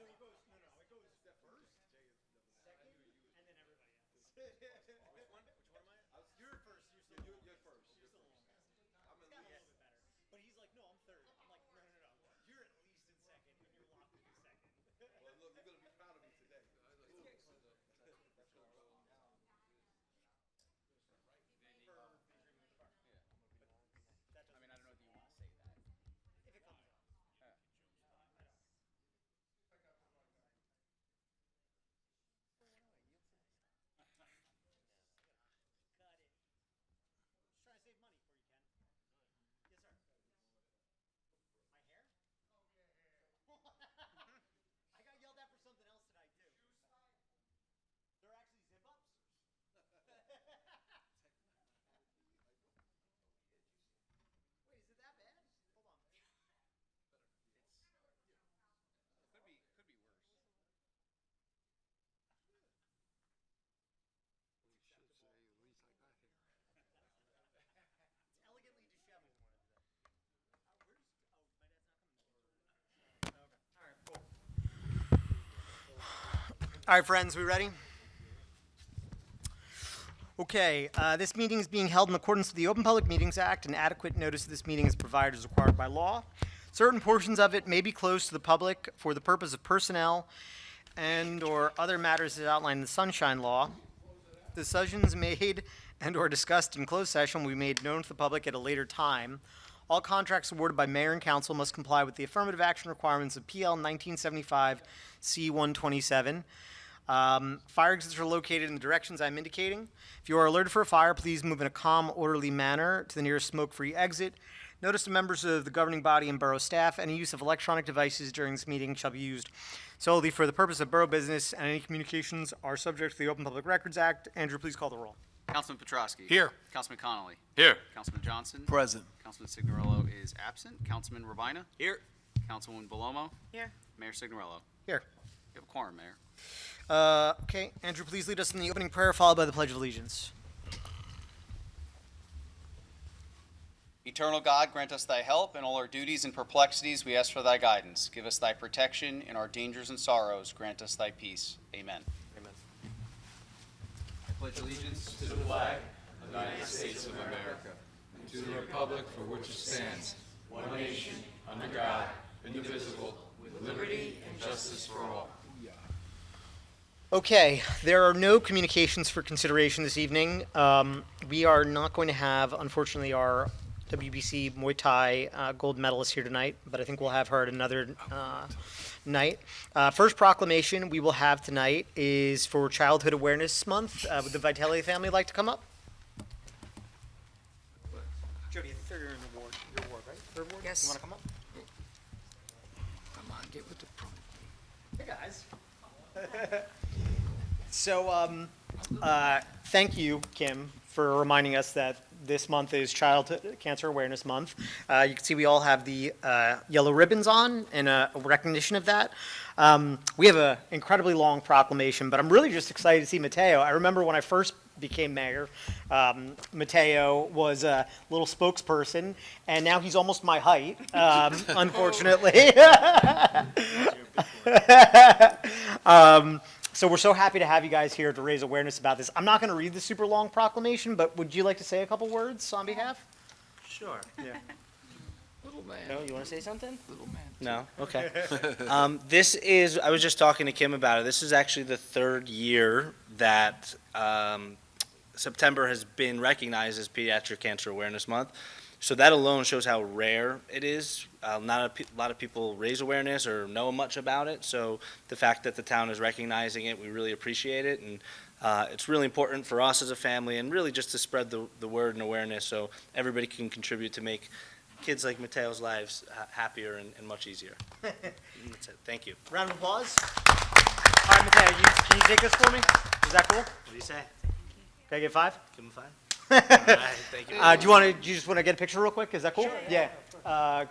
So it goes, no, it goes first, second, and then everybody else. Which one? Which one am I? You're first, you're still You're longest. first. You're You're still first. longest. I'm He's in gotten a least. little bit better. But he's like, no, I'm third. I'm like, no. You're at least in second, and you're locked into second. Well, look, you're gonna be proud of me today. Let's get close. For the agreement with the bar. Yeah. That I doesn't, mean, I don't know if you want to say that. if it comes up. Yeah. I don't. Cut it. Just trying to save money for you, Ken. Yes, sir. My hair? I got yelled at for something else tonight, too. They're actually zip-ups? Wait, is it that bad? Hold on. Could be worse. You should say, at least I got here. It's elegantly disheveled. Where's, oh, my dad's not coming. Okay. All right, cool. All right, friends, we ready? Okay, this meeting is being held in accordance with the Open Public Meetings Act, and adequate notice of this meeting is provided as required by law. Certain portions of it may be closed to the public for the purpose of personnel and/or other matters as outlined in the Sunshine Law. Decisions made and/or discussed in closed session will be made known to the public at a later time. All contracts awarded by mayor and council must comply with the affirmative action requirements of PL 1975 C127. Fire exits are located in the directions I'm indicating. If you are alerted for a fire, please move in a calm, orderly manner to the nearest smoke-free exit. Notice to members of the governing body and borough staff, any use of electronic devices during this meeting shall be used solely for the purpose of borough business, and any communications are subject to the Open Public Records Act. Andrew, please call the roll. Councilman Petrosky. Here. Councilman Connolly. Here. Councilman Johnson. Present. Councilman Signorello is absent. Councilman Rabina. Here. Councilwoman Belomo. Here. Mayor Signorello. Here. You have a quorum, Mayor. Okay, Andrew, please lead us in the opening prayer, followed by the Pledge of Allegiance. Eternal God, grant us thy help in all our duties and perplexities. We ask for thy guidance. Give us thy protection in our dangers and sorrows. Grant us thy peace. Amen. Amen. I pledge allegiance To the flag of the United States of America, and to the republic for which it stands, one nation, under God, indivisible, with liberty and justice for all. Okay, there are no communications for consideration this evening. We are not going to have, unfortunately, our WBC Muay Thai gold medalist here tonight, but I think we'll have her at another night. First proclamation we will have tonight is for Childhood Awareness Month. Would the Vitelli family like to come up? Jody, I think they're in the ward. Your ward, right? Third ward? Yes. You want to come up? Come on, get with the program. Hey, guys. So, thank you, Kim, for reminding us that this month is Childhood Cancer Awareness Month. You can see we all have the yellow ribbons on in a recognition of that. We have an incredibly long proclamation, but I'm really just excited to see Mateo. I remember when I first became mayor, Mateo was a little spokesperson, and now he's almost my height, unfortunately. So we're so happy to have you guys here to raise awareness about this. I'm not going to read the super long proclamation, but would you like to say a couple words on behalf? Sure. Yeah. Little man. No, you want to say something? Little man. No? Okay. This is, I was just talking to Kim about it. This is actually the third year that September has been recognized as Pediatric Cancer Awareness Month. So that alone shows how rare it is. Not a lot of people raise awareness or know much about it. So the fact that the town is recognizing it, we really appreciate it. And it's really important for us as a family and really just to spread the word and awareness so everybody can contribute to make kids like Mateo's lives happier and much easier. And that's it. Thank you. Round of applause. All right, Mateo, can you take this for me? Is that cool? What do you say? Can I get 5? Give him 5? All right, thank you. Do you just want to get a picture real quick? Is that cool? Sure, Yeah.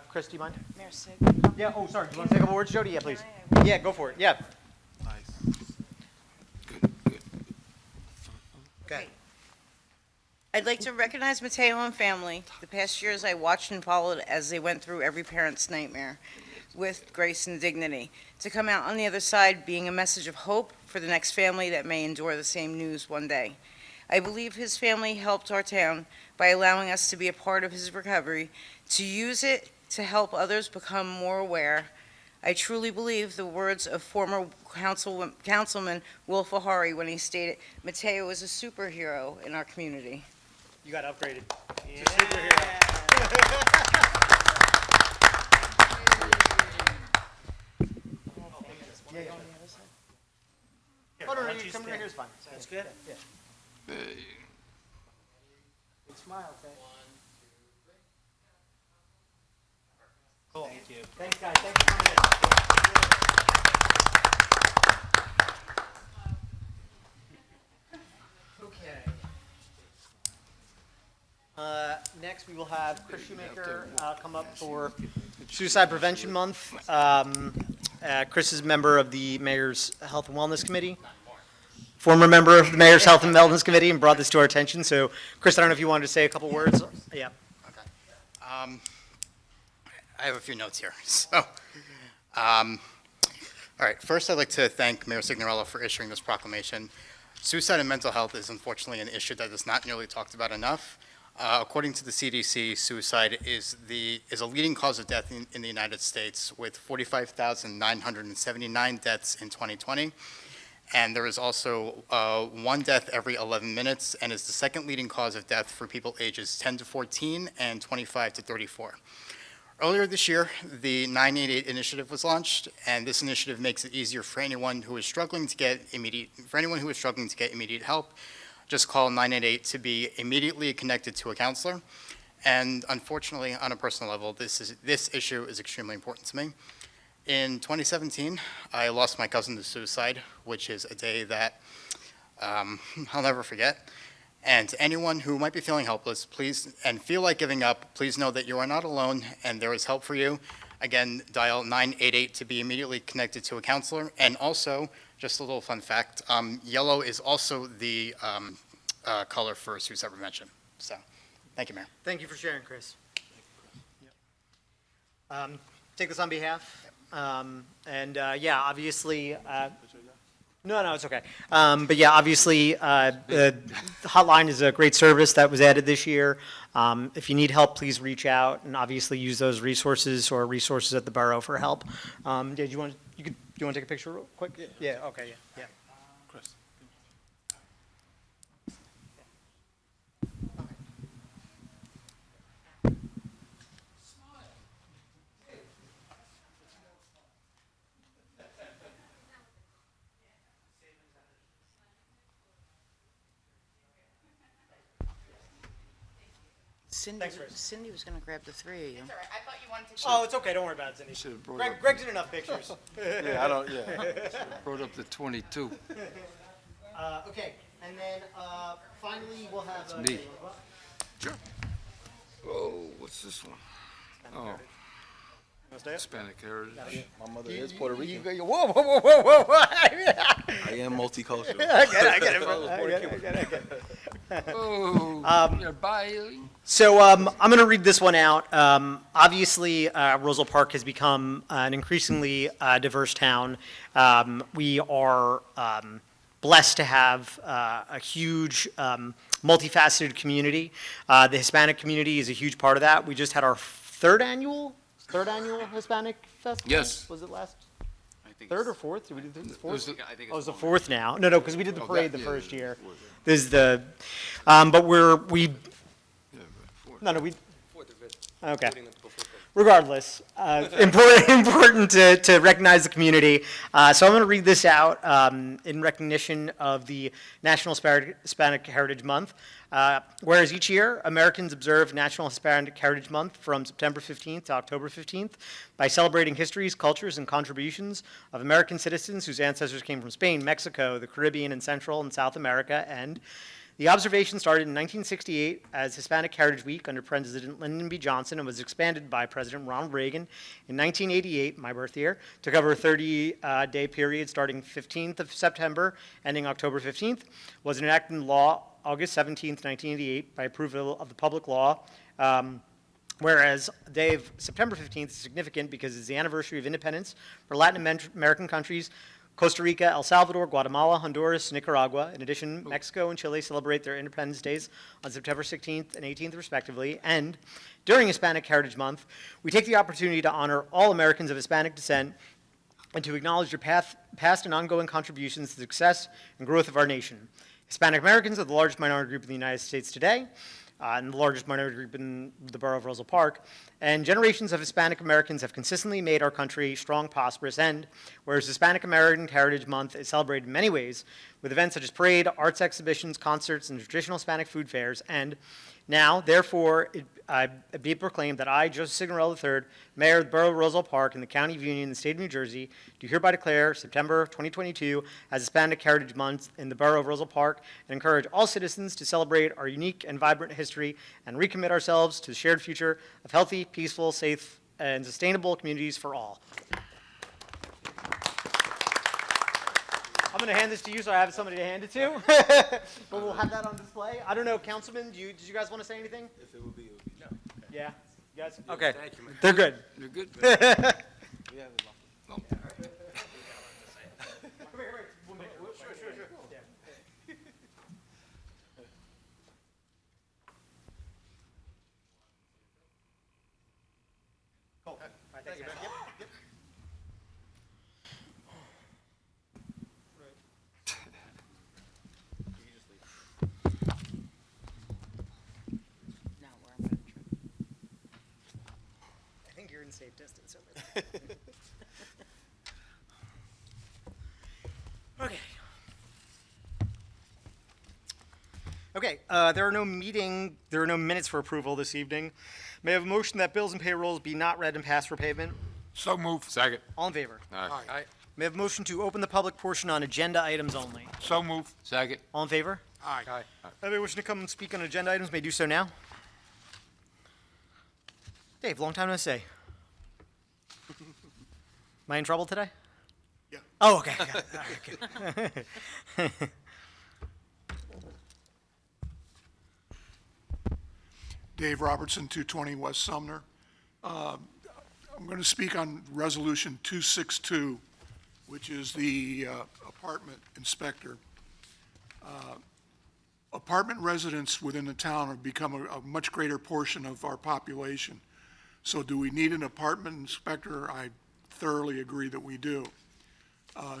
Chris, do you mind? Mayor Sig. Yeah. Oh, sorry. Do you want to say a couple words, Jody? Yeah, please. Yeah, go for it. Yeah. Nice. Good, good. Okay. I'd like to recognize Mateo and family. The past years, I watched and followed as they went through every parent's nightmare. with grace and dignity, to come out on the other side being a message of hope for the next family that may endure the same news one day. I believe his family helped our town by allowing us to be a part of his recovery, to use it to help others become more aware. I truly believe the words of former Councilman Will Fahari when he stated, "Mateo is a superhero in our community." You got upgraded. He's a superhero. Oh, no, you come right here is fine. That's good. Yeah. Hey. Big smile, okay? Cool. Thank you. Thanks, guys. Thanks for coming in. Okay. Next, we will have Chris Shoemaker come up for Suicide Prevention Month. Chris is a member of the Mayor's Health and Wellness Committee, former member of the Mayor's Health and Wellness Committee, and brought this to our attention. So, Chris, I don't know if you wanted to say a couple words. Yeah. I have a few notes here. So, all right. First, I'd like to thank Mayor Signorello for issuing this proclamation. Suicide and mental health is unfortunately an issue that is not nearly talked about enough. According to the CDC, suicide is a leading cause of death in the United States, with 45,979 deaths in 2020. And there is also one death every 11 minutes, and is the second leading cause of death for people ages 10 to 14 and 25 to 34. Earlier this year, the 988 initiative was launched, and this initiative makes it easier for anyone who is struggling to get immediate help. Just call 988 to be immediately connected to a counselor. And unfortunately, on a personal level, this issue is extremely important to me. In 2017, I lost my cousin to suicide, which is a day that I'll never forget. And to anyone who might be feeling helpless, please, and feel like giving up, please know that you are not alone and there is help for you. Again, dial 988 to be immediately connected to a counselor. And also, just a little fun fact, yellow is also the color for suicide prevention. So, thank you, Mayor. Thank you for sharing, Chris. Take this on behalf. Yeah, obviously, no, it's okay. But yeah, obviously, the hotline is a great service that was added this year. If you need help, please reach out and obviously use those resources or resources at the borough for help. Do you want to take a picture real quick? Yeah, okay, yeah. Chris. Cindy was going to grab the three of you. Oh, it's okay, don't worry about it, Cindy. Should have brought up. Greg did enough pictures. Yeah, should have brought up the 22. Okay, and then finally, we'll have. me. Sure. Oh, what's this one? Oh, Hispanic heritage. My mother is Puerto Rican. Whoa. I am multicultural. I get it. Oh, you're biling. So I'm going to read this one out. Obviously, Roselle Park has become an increasingly diverse town. We are blessed to have a huge, multifaceted community. The Hispanic community is a huge part of that. We just had our third annual Hispanic Festival? Yes. Was it last? I think Third or it's- fourth? Did we do the It was fourth? the- I think Oh, it's it's the longer. fourth now. No, because we did the Oh, parade that- the yeah, first yeah, year. fourth. This is the, but we, Yeah, fourth. no, we, okay. Regardless, important to recognize the community. So I'm going to read this out in recognition of the National Hispanic Heritage Month. Whereas each year, Americans observe National Hispanic Heritage Month from September 15th to October 15th by celebrating histories, cultures, and contributions of American citizens whose ancestors came from Spain, Mexico, the Caribbean, and Central and South America, and the observation started in 1968 as Hispanic Heritage Week under President Lyndon B. Johnson and was expanded by President Ronald Reagan in 1988, my birth year, to cover a 30-day period starting 15th of September, ending October 15th, was enacted in law August 17th, 1988, by approval of the public law Whereas the day of September 15th is significant because it's the anniversary of independence for Latin American countries, Costa Rica, El Salvador, Guatemala, Honduras, Nicaragua. In addition, Mexico and Chile celebrate their independence days on September 16th and 18th, respectively. And during Hispanic Heritage Month, we take the opportunity to honor all Americans of Hispanic descent and to acknowledge their past and ongoing contributions to the success and growth of our nation. Hispanic Americans are the largest minority group in the United States today, and the largest minority group in the borough of Roselle Park. And generations of Hispanic Americans have consistently made our country strong, prosperous, and whereas Hispanic American Heritage Month is celebrated in many ways with events such as parade, arts exhibitions, concerts, and traditional Hispanic food fairs. And now, therefore, I be proclaimed that I, Joseph Signorello III, Mayor of the Borough of Roselle Park in the County of Union, the State of New Jersey, do hereby declare September 2022 as Hispanic Heritage Month in the Borough of Roselle Park and encourage all citizens to celebrate our unique and vibrant history and recommit ourselves to the shared future of healthy, peaceful, safe, and sustainable communities for all. I'm going to hand this to you so I have somebody to hand it to. But we'll have that on display. I don't know, Councilman, did you guys want to say anything? If it would be, no. Yeah? You guys? Okay. Thank you, man. They're good. You're good. We have it. Cool. All right, thanks, man. Yep, yep. No, where I'm gonna trip. I think you're in safe distance over there. Okay. Okay, there are no minutes for approval this evening. May I have a motion that bills and payrolls be not read and passed for payment? So move. Second. All in favor? Aye. May I have a motion to open the public portion on agenda items only? So move. Second. All in favor? Aye. Anybody wishing to come and speak on agenda items may do so now. Dave, long time no see. Am I in trouble today? Yeah. Oh, okay. Got it. All right, good. Dave Robertson, 220 West Sumner. I'm going to speak on Resolution 262, which is the apartment inspector. Apartment residents within the town have become a much greater portion of our population. So do we need an apartment inspector? I thoroughly agree that we do.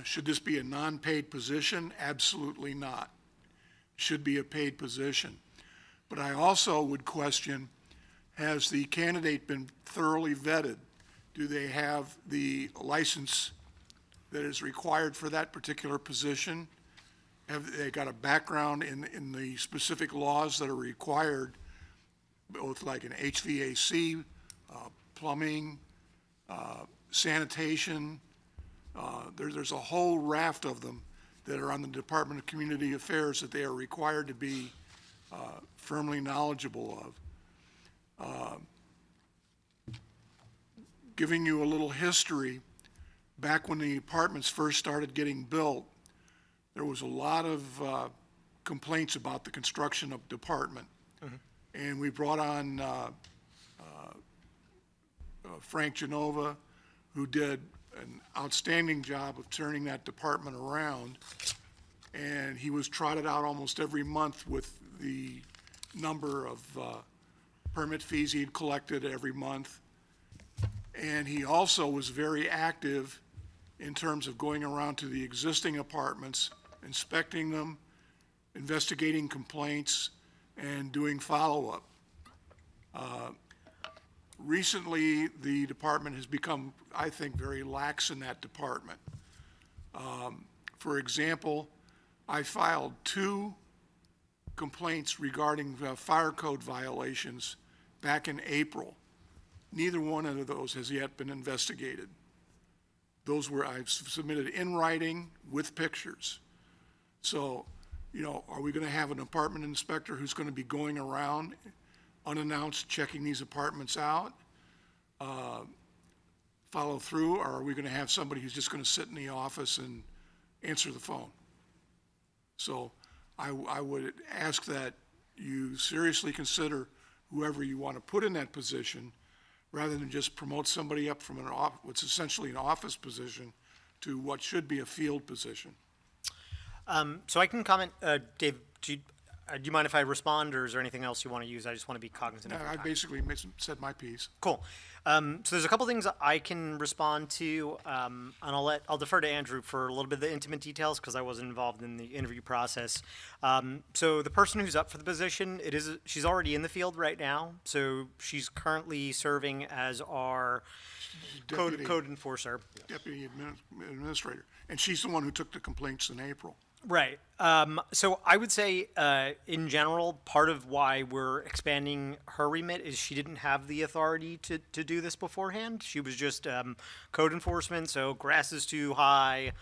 Should this be a non-paid position? Absolutely not. Should be a paid position. But I also would question, has the candidate been thoroughly vetted? Do they have the license that is required for that particular position? Have they got a background in the specific laws that are required, both like an HVAC, plumbing, sanitation? There's a whole raft of them that are on the Department of Community Affairs that they are required to be firmly knowledgeable of. Giving you a little history, back when the apartments first started getting built, there was a lot of complaints about the construction of the department. And we brought on Frank Genova, who did an outstanding job of turning that department around. And he was trotted out almost every month with the number of permit fees he had collected every month. And he also was very active in terms of going around to the existing apartments, inspecting them, investigating complaints, and doing follow-up. Recently, the department has become, I think, very lax in that department. For example, I filed 2 complaints regarding fire code violations back in April. Neither one of those has yet been investigated. Those were, I've submitted in writing with pictures. So, are we going to have an apartment inspector who's going to be going around unannounced checking these apartments out, follow through, or are we going to have somebody who's just going to sit in the office and answer the phone? So I would ask that you seriously consider whoever you want to put in that position, rather than just promote somebody up from what's essentially an office position to what should be a field position. So I can comment, Dave, do you mind if I respond, or is there anything else you want to use? I just want to be cognizant of your I time. basically said my piece. Cool. So there's a couple things I can respond to, and I'll defer to Andrew for a little bit of the intimate details because I wasn't involved in the interview process. So the person who's up for the position, she's already in the field right now. So she's currently serving as our Deputy- code enforcer. Deputy Administrator. And she's the one who took the complaints in April. Right. So I would say, in general, part of why we're expanding her remit is she didn't have the authority to do this beforehand. She was just code enforcement, so grass is too high.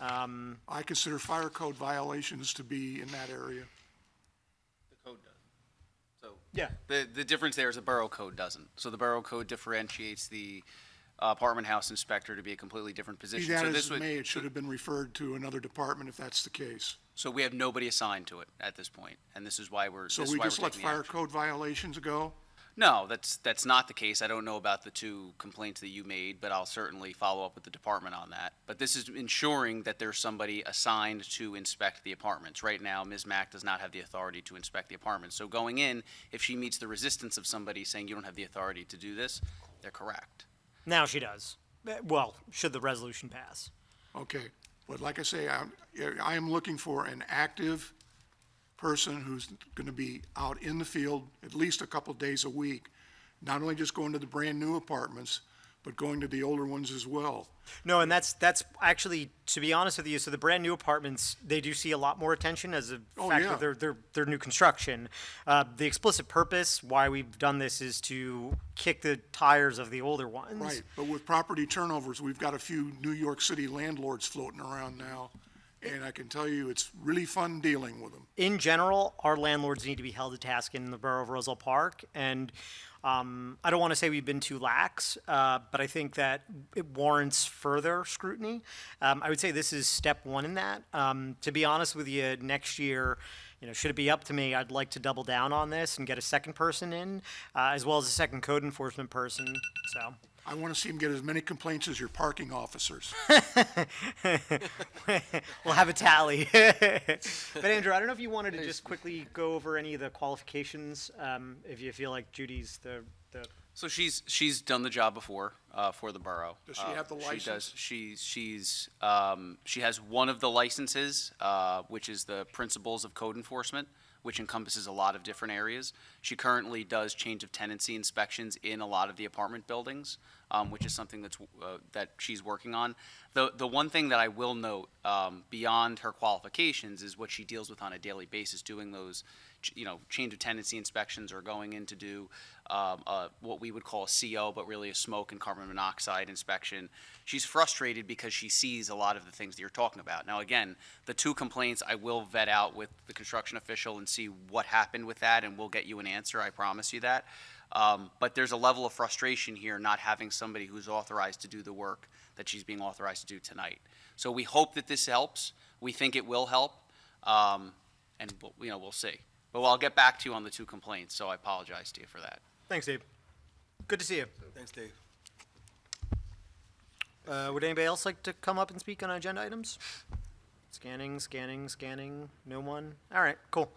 I consider fire code violations to be in that area. The code does. So Yeah. the difference there is the borough code doesn't. So the borough code differentiates the apartment house inspector to be a completely different Be position. that So as this it would, may, it should have been referred to another department if that's the case. so we have nobody assigned to it at this point, and this is why we're. So this is we why just we're let taking the fire action. code violations go? No, that's not the case. I don't know about the two complaints that you made, but I'll certainly follow up with the department on that. But this is ensuring that there's somebody assigned to inspect the apartments. Right now, Ms. Mack does not have the authority to inspect the apartments. So going in, if she meets the resistance of somebody saying you don't have the authority to do this, they're correct. Now she does. Well, should the resolution pass. Okay, but like I say, I am looking for an active person who's going to be out in the field at least a couple days a week, not only just going to the brand-new apartments, but going to the older ones as well. No, and that's actually, to be honest with you, so the brand new apartments, they do see a lot more attention as a Oh, fact yeah. that they're new construction. The explicit purpose why we've done this is to kick the tires of the older ones. Right, but with property turnovers, we've got a few New York City landlords floating around now, and I can tell you, it's really fun dealing with them. In general, our landlords need to be held to task in the borough of Roselle Park, and I don't want to say we've been too lax, but I think that it warrants further scrutiny. I would say this is step one in that. To be honest with you, next year, should it be up to me, I'd like to double down on this and get a second person in, as well as a second code enforcement person. So. I want to see them get as many complaints as your parking officers. We'll have a tally. But Andrew, I don't know if you wanted to just quickly go over any of the qualifications, if you feel like Judy's the. So she's done the job before for the borough. Does she have the license? She does. She has one of the licenses, which is the Principles of Code Enforcement, which encompasses a lot of different areas. She currently does change of tenancy inspections in a lot of the apartment buildings, which is something that she's working on. The one thing that I will note beyond her qualifications is what she deals with on a daily basis, doing those change of tenancy inspections or going in to do what we would call a CO, but really a smoke and carbon monoxide inspection. She's frustrated because she sees a lot of the things that you're talking about. Now, again, the two complaints I will vet out with the construction official and see what happened with that, and we'll get you an answer, I promise you that. But there's a level of frustration here not having somebody who's authorized to do the work that she's being authorized to do tonight. So we hope that this helps. We think it will help, and we'll see. But I'll get back to you on the two complaints, so I apologize to you for that. Thanks, Dave. Good to see you. Thanks, Dave. Would anybody else like to come up and speak on agenda items? Scanning. No one? All right, cool.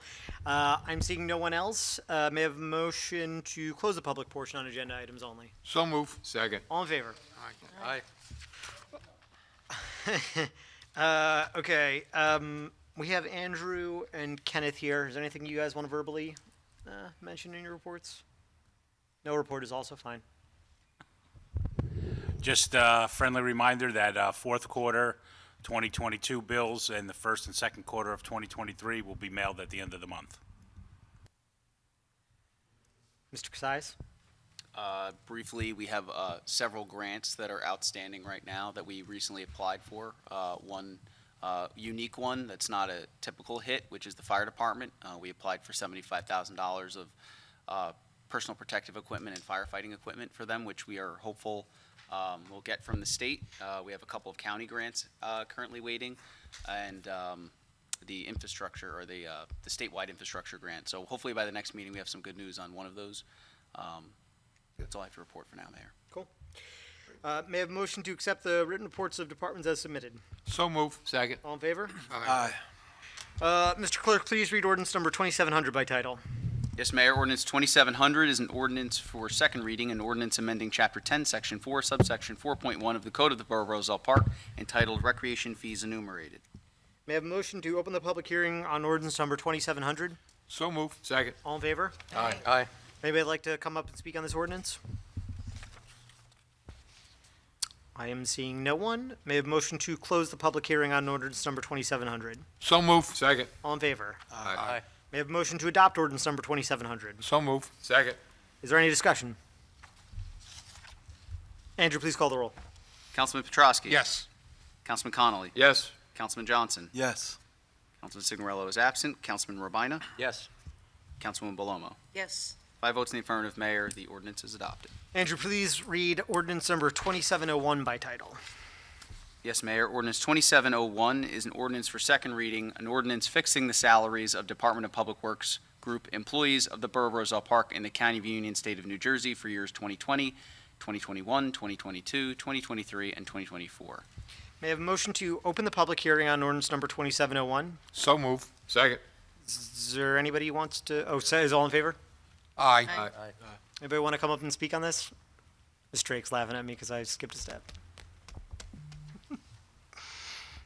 I'm seeing no one else. May I have a motion to close the public portion on agenda items only? So move. Second. All in favor? Aye. Okay, we have Andrew and Kenneth here. Is there anything you guys want to verbally mention in your reports? No report is also fine. Just a friendly reminder that fourth quarter 2022 bills and the first and second quarter of 2023 will be mailed at the end of the month. Mr. Casais? Briefly, we have several grants that are outstanding right now that we recently applied for. One unique one that's not a typical hit, which is the fire department. We applied for $75,000 of personal protective equipment and firefighting equipment for them, which we are hopeful we'll get from the state. We have a couple of county grants currently waiting, and the infrastructure or the statewide infrastructure grant. So hopefully by the next meeting we have some good news on one of those. That's all I have to report for now, Mayor. Cool. May I have a motion to accept the written reports of departments as submitted? So move. Second. All in favor? Aye. Mr. Clerk, please read ordinance number 2700 by title. Yes, Mayor. Ordinance 2700 is an ordinance for second reading, an ordinance amending Chapter 10, Section 4, subsection 4.1 of the Code of the Borough of Roselle Park entitled Recreation Fees Enumerated. May I have a motion to open the public hearing on ordinance number 2700? So move. Second. All in favor? Aye. Aye. Anybody like to come up and speak on this ordinance? I am seeing no one. May I have a motion to close the public hearing on ordinance number 2700? So move. Second. All in favor? Aye. May I have a motion to adopt ordinance number 2700? So move. Second. Is there any discussion? Andrew, please call the roll. Councilman Petrosky? Yes. Councilman Connolly? Yes. Councilman Johnson? Yes. Councilman Signorello is absent. Councilman Robina? Yes. Councilwoman Belomo? Yes. 5 votes in the affirmative, Mayor. The ordinance is adopted. Andrew, please read ordinance number 2701 by title. Yes, Mayor. Ordinance 2701 is an ordinance for second reading, an ordinance fixing the salaries of Department of Public Works Group employees of the Borough of Roselle Park in the County of Union, State of New Jersey for years 2020, 2021, 2022, 2023, and 2024. May I have a motion to open the public hearing on ordinance number 2701? So move. Second. Is there anybody who wants to, is all in favor? Aye. Anybody want to come up and speak on this? Ms. Drake's laughing at me because I skipped a step.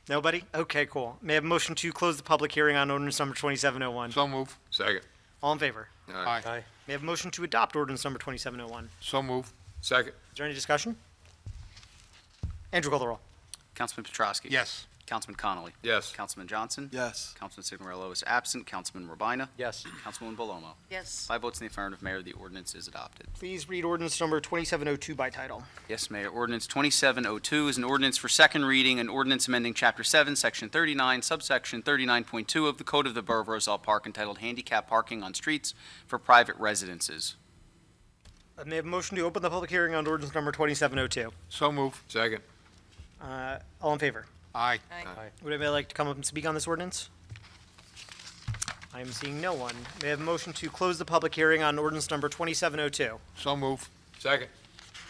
Nobody? Okay, cool. May I have a motion to close the public hearing on ordinance number 2701? So move. Second. All in favor? Aye. May I have a motion to adopt ordinance number 2701? So move. Second. Is there any discussion? Andrew, call the roll. Councilman Petrosky? Yes. Councilman Connolly? Yes. Councilman Johnson? Yes. Councilman Signorello is absent. Councilman Robina? Yes. Councilwoman Belomo? Yes. 5 votes in the affirmative, Mayor. The ordinance is adopted. Please read ordinance number 2702 by title. Yes, Mayor. Ordinance 2702 is an ordinance for second reading, an ordinance amending Chapter 7, Section 39, subsection 39.2 of the Code of the Borough of Roselle Park entitled Handicap Parking on Streets for Private Residences. May I have a motion to open the public hearing on ordinance number 2702? So move. Second. All in favor? Aye. Would anybody like to come up and speak on this ordinance? I am seeing no one. May I have a motion to close the public hearing on ordinance number 2702? So move. Second.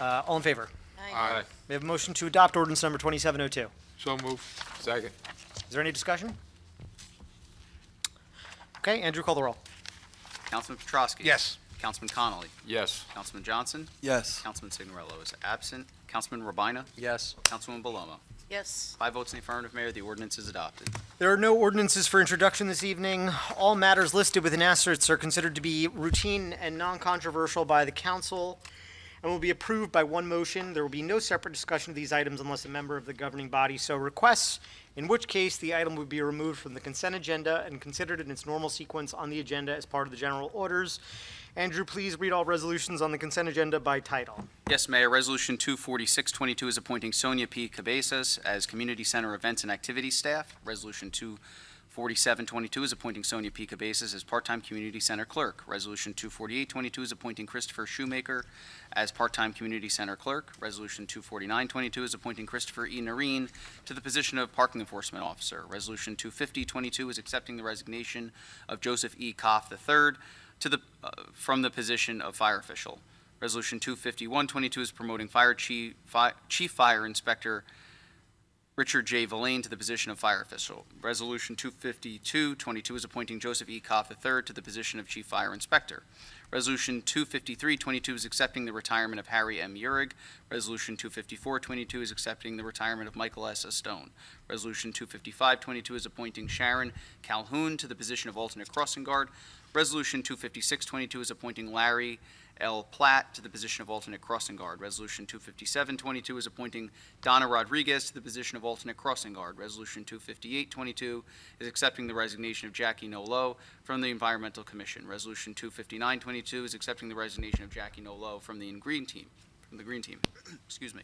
All in favor? Aye. May I have a motion to adopt ordinance number 2702? So move. Second. Is there any discussion? Okay, Andrew, call the roll. Councilman Petrosky? Yes. Councilman Connolly? Yes. Councilman Johnson? Yes. Councilman Signorello is absent. Councilman Robina? Yes. Councilwoman Belomo? Yes. 5 votes in the affirmative, Mayor. The ordinance is adopted. There are no ordinances for introduction this evening. All matters listed with an asterisk are considered to be routine and non-controversial by the council and will be approved by one motion. There will be no separate discussion of these items unless a member of the governing body so requests, in which case the item would be removed from the consent agenda and considered in its normal sequence on the agenda as part of the general orders. Andrew, please read all resolutions on the consent agenda by title. Yes, Mayor. Resolution 24622 is appointing Sonia P. Cabezas as Community Center Events and Activities Staff. Resolution 24722 is appointing Sonia P. Cabezas as Part-Time Community Center Clerk. Resolution 24822 is appointing Christopher Shoemaker as Part-Time Community Center Clerk. Resolution 24922 is appointing Christopher E. Narine to the position of Parking Enforcement Officer. Resolution 25022 is accepting the resignation of Joseph E. Koff III from the position of Fire Official. Resolution 25122 is promoting Chief Fire Inspector Richard J. Villain to the position of Fire Official. Resolution 25222 is appointing Joseph E. Koff III to the position of Chief Fire Inspector. Resolution 25322 is accepting the retirement of Harry M. Urig. Resolution 25422 is accepting the retirement of Michael S. Stone. Resolution 25522 is appointing Sharon Calhoun to the position of alternate crossing guard. Resolution 25622 is appointing Larry L. Platt to the position of alternate crossing guard. Resolution 25722 is appointing Donna Rodriguez to the position of alternate crossing guard. Resolution 25822 is accepting the resignation of Jackie Nolo from the Environmental Commission. Resolution 25922 is accepting the resignation of Jackie Nolo from the Green Team. Excuse me.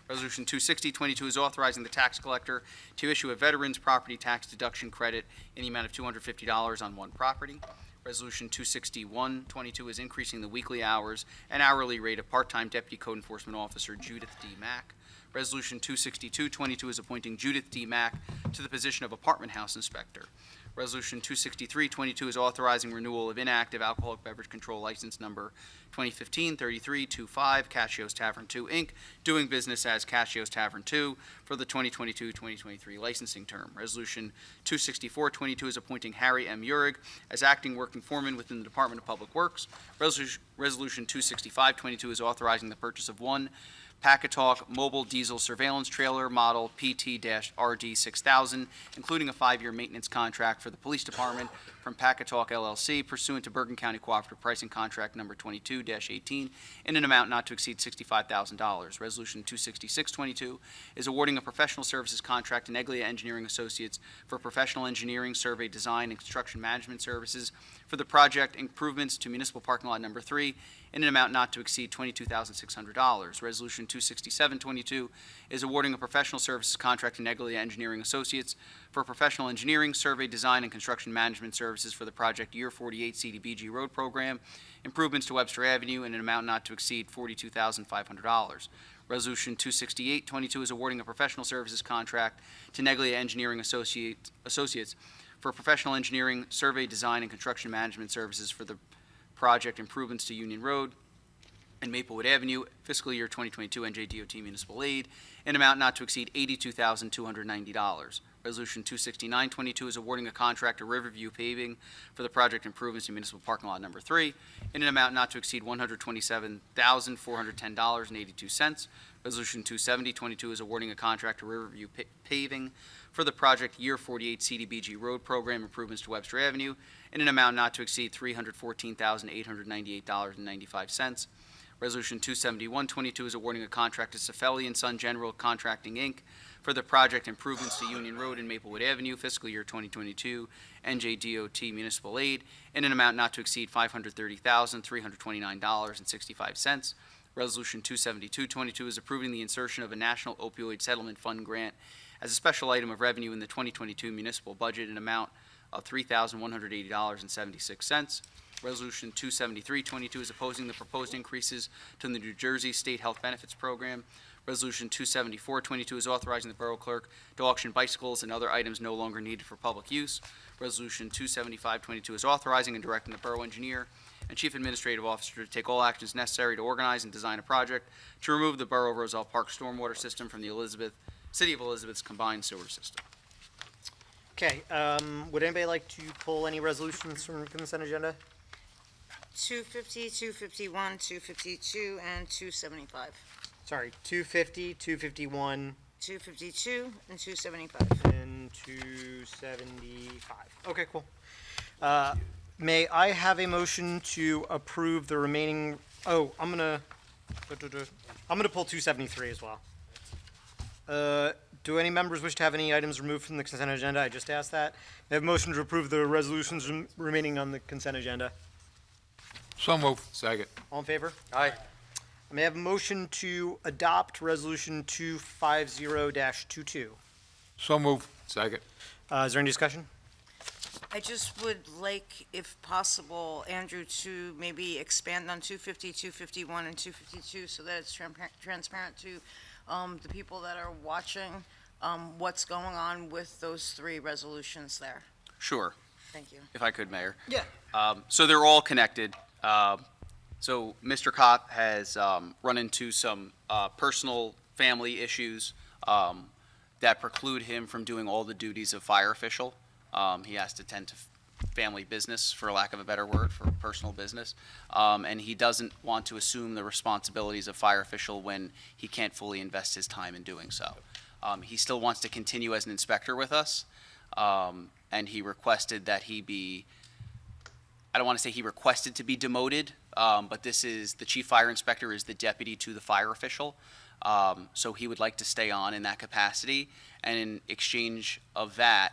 Resolution 26022 is authorizing the tax collector to issue a veteran's property tax deduction credit in the amount of $250 on one property. Resolution 26122 is increasing the weekly hours and hourly rate of part-time Deputy Code Enforcement Officer Judith D. Mack. Resolution 26222 is appointing Judith D. Mack to the position of Apartment House Inspector. Resolution 263-22 is authorizing renewal of inactive alcoholic beverage control license number 2015-3325 Casio's Tavern 2, Inc., doing business as Casio's Tavern 2 for the 2022-2023 licensing term. Resolution 264-22 is appointing Harry M. Urig as acting working foreman within the Department of Public Works. Resolution 265-22 is authorizing the purchase of one Packetalk mobile diesel surveillance trailer model PT-RD 6000, including a 5-year maintenance contract for the police department from Packetalk LLC pursuant to Bergen County Cooperative Pricing Contract number 22-18 in an amount not to exceed $65,000. Resolution 266-22 is awarding a professional services contract to Neglia Engineering Associates for professional engineering, survey, design, and construction management services for the project improvements to municipal parking lot number 3 in an amount not to exceed $22,600. Resolution 267-22 is awarding a professional services contract to Neglia Engineering Associates for professional engineering, survey, design, and construction management services for the project Year 48 CDBG Road Program, improvements to Webster Avenue in an amount not to exceed $42,500. Resolution 268-22 is awarding a professional services contract to Neglia Engineering Associates for professional engineering, survey, design, and construction management services for the project improvements to Union Road and Maplewood Avenue, fiscal year 2022 NJDOT municipal aid, in amount not to exceed $82,290. Resolution 269-22 is awarding a contract to Riverview Paving for the project improvements to municipal parking lot number 3 in an amount not to exceed $127,410.82. Resolution 270-22 is awarding a contract to Riverview Paving for the project Year 48 CDBG Road Program improvements to Webster Avenue in an amount not to exceed $314,898.95. Resolution 271-22 is awarding a contract to Cefelli and Son General Contracting, Inc. for the project improvements to Union Road and Maplewood Avenue, fiscal year 2022, NJDOT municipal aid, in an amount not to exceed $530,329.65. Resolution 272-22 is approving the insertion of a National Opioid Settlement Fund grant as a special item of revenue in the 2022 municipal budget in amount of $3,180.76. Resolution 273-22 is opposing the proposed increases to the New Jersey State Health Benefits Program. Resolution 274-22 is authorizing the Borough Clerk to auction bicycles and other items no longer needed for public use. Resolution 275-22 is authorizing and directing the Borough Engineer and Chief Administrative Officer to take all actions necessary to organize and design a project to remove the Borough of Roselle Park stormwater system from the City of Elizabeth's combined sewer system. Okay, would anybody like to pull any resolutions from the consent agenda? 250, 251, 252, and 275. Sorry, 250, 251, 252 and 275. and 275. Okay, cool. May I have a motion to approve the remaining, I'm gonna pull 273 as well. Do any members wish to have any items removed from the consent agenda? I just asked that. May I have a motion to approve the resolutions remaining on the consent agenda? So move. Second. All in favor? Aye. May I have a motion to adopt Resolution 250-22? So move. Second. Is there any discussion? I just would like, if possible, Andrew, to maybe expand on 250, 251, and 252 so that it's transparent to the people that are watching what's going on with those three resolutions there. Sure, Thank you. if I could, Mayor. Yeah. So they're all connected. So Mr. Kopp has run into some personal family issues that preclude him from doing all the duties of fire official. He has to tend to family business, for lack of a better word, for personal business. And he doesn't want to assume the responsibilities of fire official when he can't fully invest his time in doing so. He still wants to continue as an inspector with us, and he requested that he be, I don't want to say he requested to be demoted, but this is, the chief fire inspector is the deputy to the fire official. So he would like to stay on in that capacity, and in exchange of that,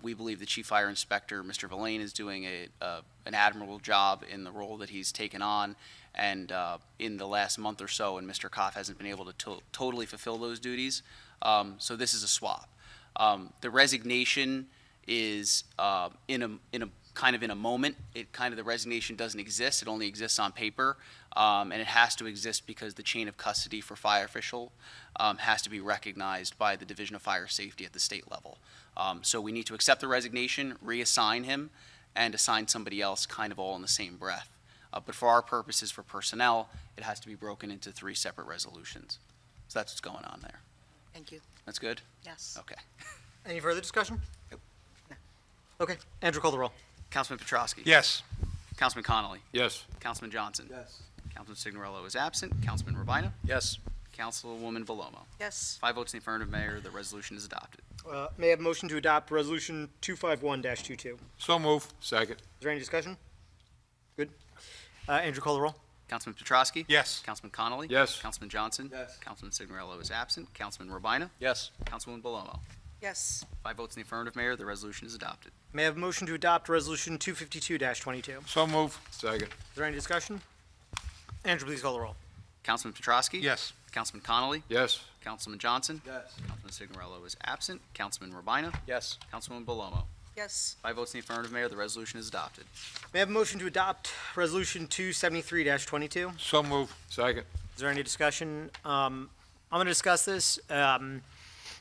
we believe the chief fire inspector, Mr. Villain, is doing an admirable job in the role that he's taken on. And in the last month or so, and Mr. Koff hasn't been able to totally fulfill those duties. So this is a swap. The resignation is in a kind of in a moment. The resignation doesn't exist. It only exists on paper. And it has to exist because the chain of custody for fire official has to be recognized by the Division of Fire Safety at the state level. So we need to accept the resignation, reassign him, and assign somebody else kind of all in the same breath. But for our purposes, for personnel, it has to be broken into 3 separate resolutions. So that's what's going on there. Thank you. That's good? Yes. Okay. Any further discussion? Nope. Okay, Andrew, call the roll. Councilman Petrosky? Yes. Councilman Connolly? Yes. Councilman Johnson? Yes. Councilman Signorello is absent. Councilman Rubina? Yes. Councilwoman Belomo? Yes. 5 votes in the affirmative, Mayor. The resolution is adopted. May I have a motion to adopt Resolution 251-22? Is So move. Second. there any discussion? Good. Andrew, call the roll. Councilman Petrosky? Yes. Councilman Connolly? Yes. Councilman Johnson? Yes. Councilman Signorello is absent. Councilman Rubina? Yes. Councilwoman Belomo? Yes. 5 votes in the affirmative, Mayor. The resolution is adopted. May I have a motion to adopt Resolution 252-22? Is So move. Second. there any discussion? Andrew, please call the roll. Councilman Petrosky? Yes. Councilman Connolly? Yes. Councilman Johnson? Yes. Councilman Signorello is absent. Councilman Rubina? Yes. Councilwoman Belomo? Yes. 5 votes in the affirmative, Mayor. The resolution is adopted. May I have a motion to adopt Resolution 273-22? Is So move. Second. there any discussion? I'm going to discuss this.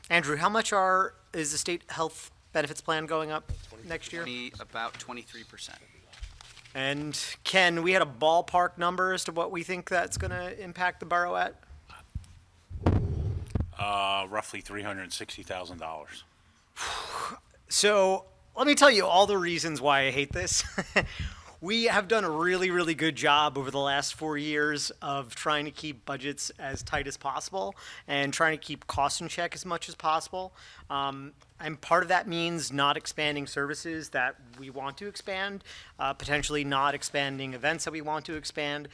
Andrew, how much is the state health benefits plan going up next year? About 23%. And Ken, we had a ballpark number as to what we think that's going to impact the borough at? Roughly $360,000. So let me tell you all the reasons why I hate this. We have done a really, really good job over the last 4 years of trying to keep budgets as tight as possible and trying to keep costs in check as much as possible. And part of that means not expanding services that we want to expand, potentially not expanding events that we want to expand.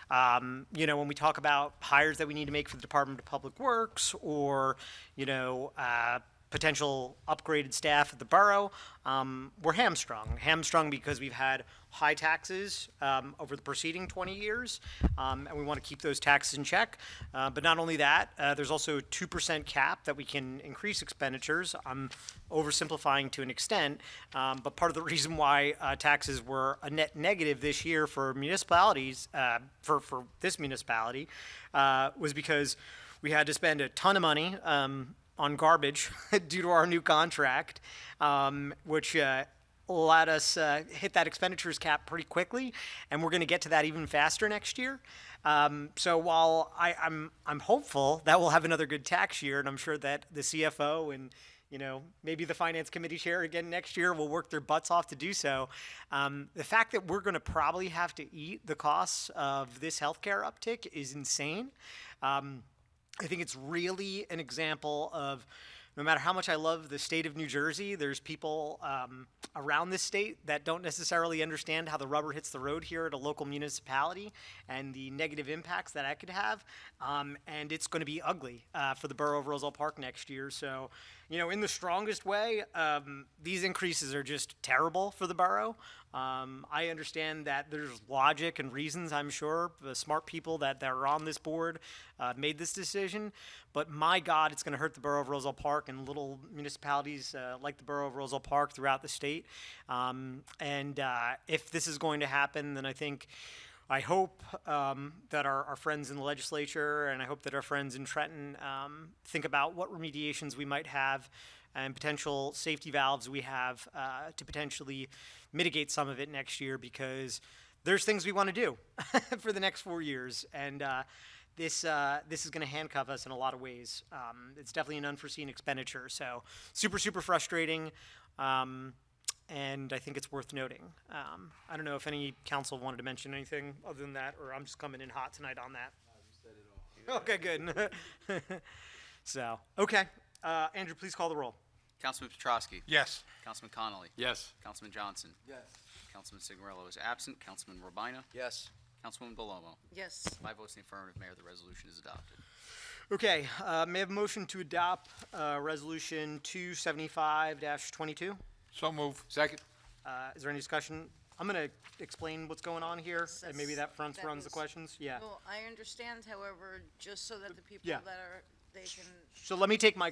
When we talk about hires that we need to make for the Department of Public Works or, potential upgraded staff at the borough, we're hamstrung. Hamstrung because we've had high taxes over the preceding 20 years, and we want to keep those taxes in check. But not only that, there's also a 2% cap that we can increase expenditures. I'm oversimplifying to an extent, but part of the reason why taxes were a net negative this year for municipalities, for this municipality, was because we had to spend a ton of money on garbage due to our new contract, which allowed us hit that expenditures cap pretty quickly, and we're going to get to that even faster next year. So while I'm hopeful that we'll have another good tax year, and I'm sure that the CFO and maybe the Finance Committee chair again next year will work their butts off to do so. The fact that we're going to probably have to eat the costs of this healthcare uptick is insane. I think it's really an example of no matter how much I love the state of New Jersey, there's people around this state that don't necessarily understand how the rubber hits the road here at a local municipality and the negative impacts that that could have. And it's going to be ugly for the borough of Roselle Park next year. So, in the strongest way, these increases are just terrible for the borough. I understand that there's logic and reasons, I'm sure. The smart people that are on this board made this decision. But my God, it's going to hurt the borough of Roselle Park and little municipalities like the borough of Roselle Park throughout the state. And if this is going to happen, then I hope that our friends in the legislature and I hope that our friends in Trenton think about what remediations we might have and potential safety valves we have to potentially mitigate some of it next year, because there's things we want to do for the next 4 years. And this is going to handcuff us in a lot of ways. It's definitely an unforeseen expenditure. So super, super frustrating. And I think it's worth noting. I don't know if any council wanted to mention anything other than that, or I'm just coming in hot tonight on that. Okay, good. So, okay. Andrew, please call the roll. Councilman Petrosky? Yes. Councilman Connolly? Yes. Councilman Johnson? Yes. Councilman Signorello is absent. Councilman Rubina? Yes. Councilwoman Belomo? Yes. 5 votes in the affirmative, Mayor. The resolution is adopted. Okay, may I have a motion to adopt Resolution 275-22? So move. Second. Is there any discussion? I'm going to explain what's going on here, and maybe that runs the questions. Yeah. Well, I understand, however, just so that the people Yeah. they can, So let me take my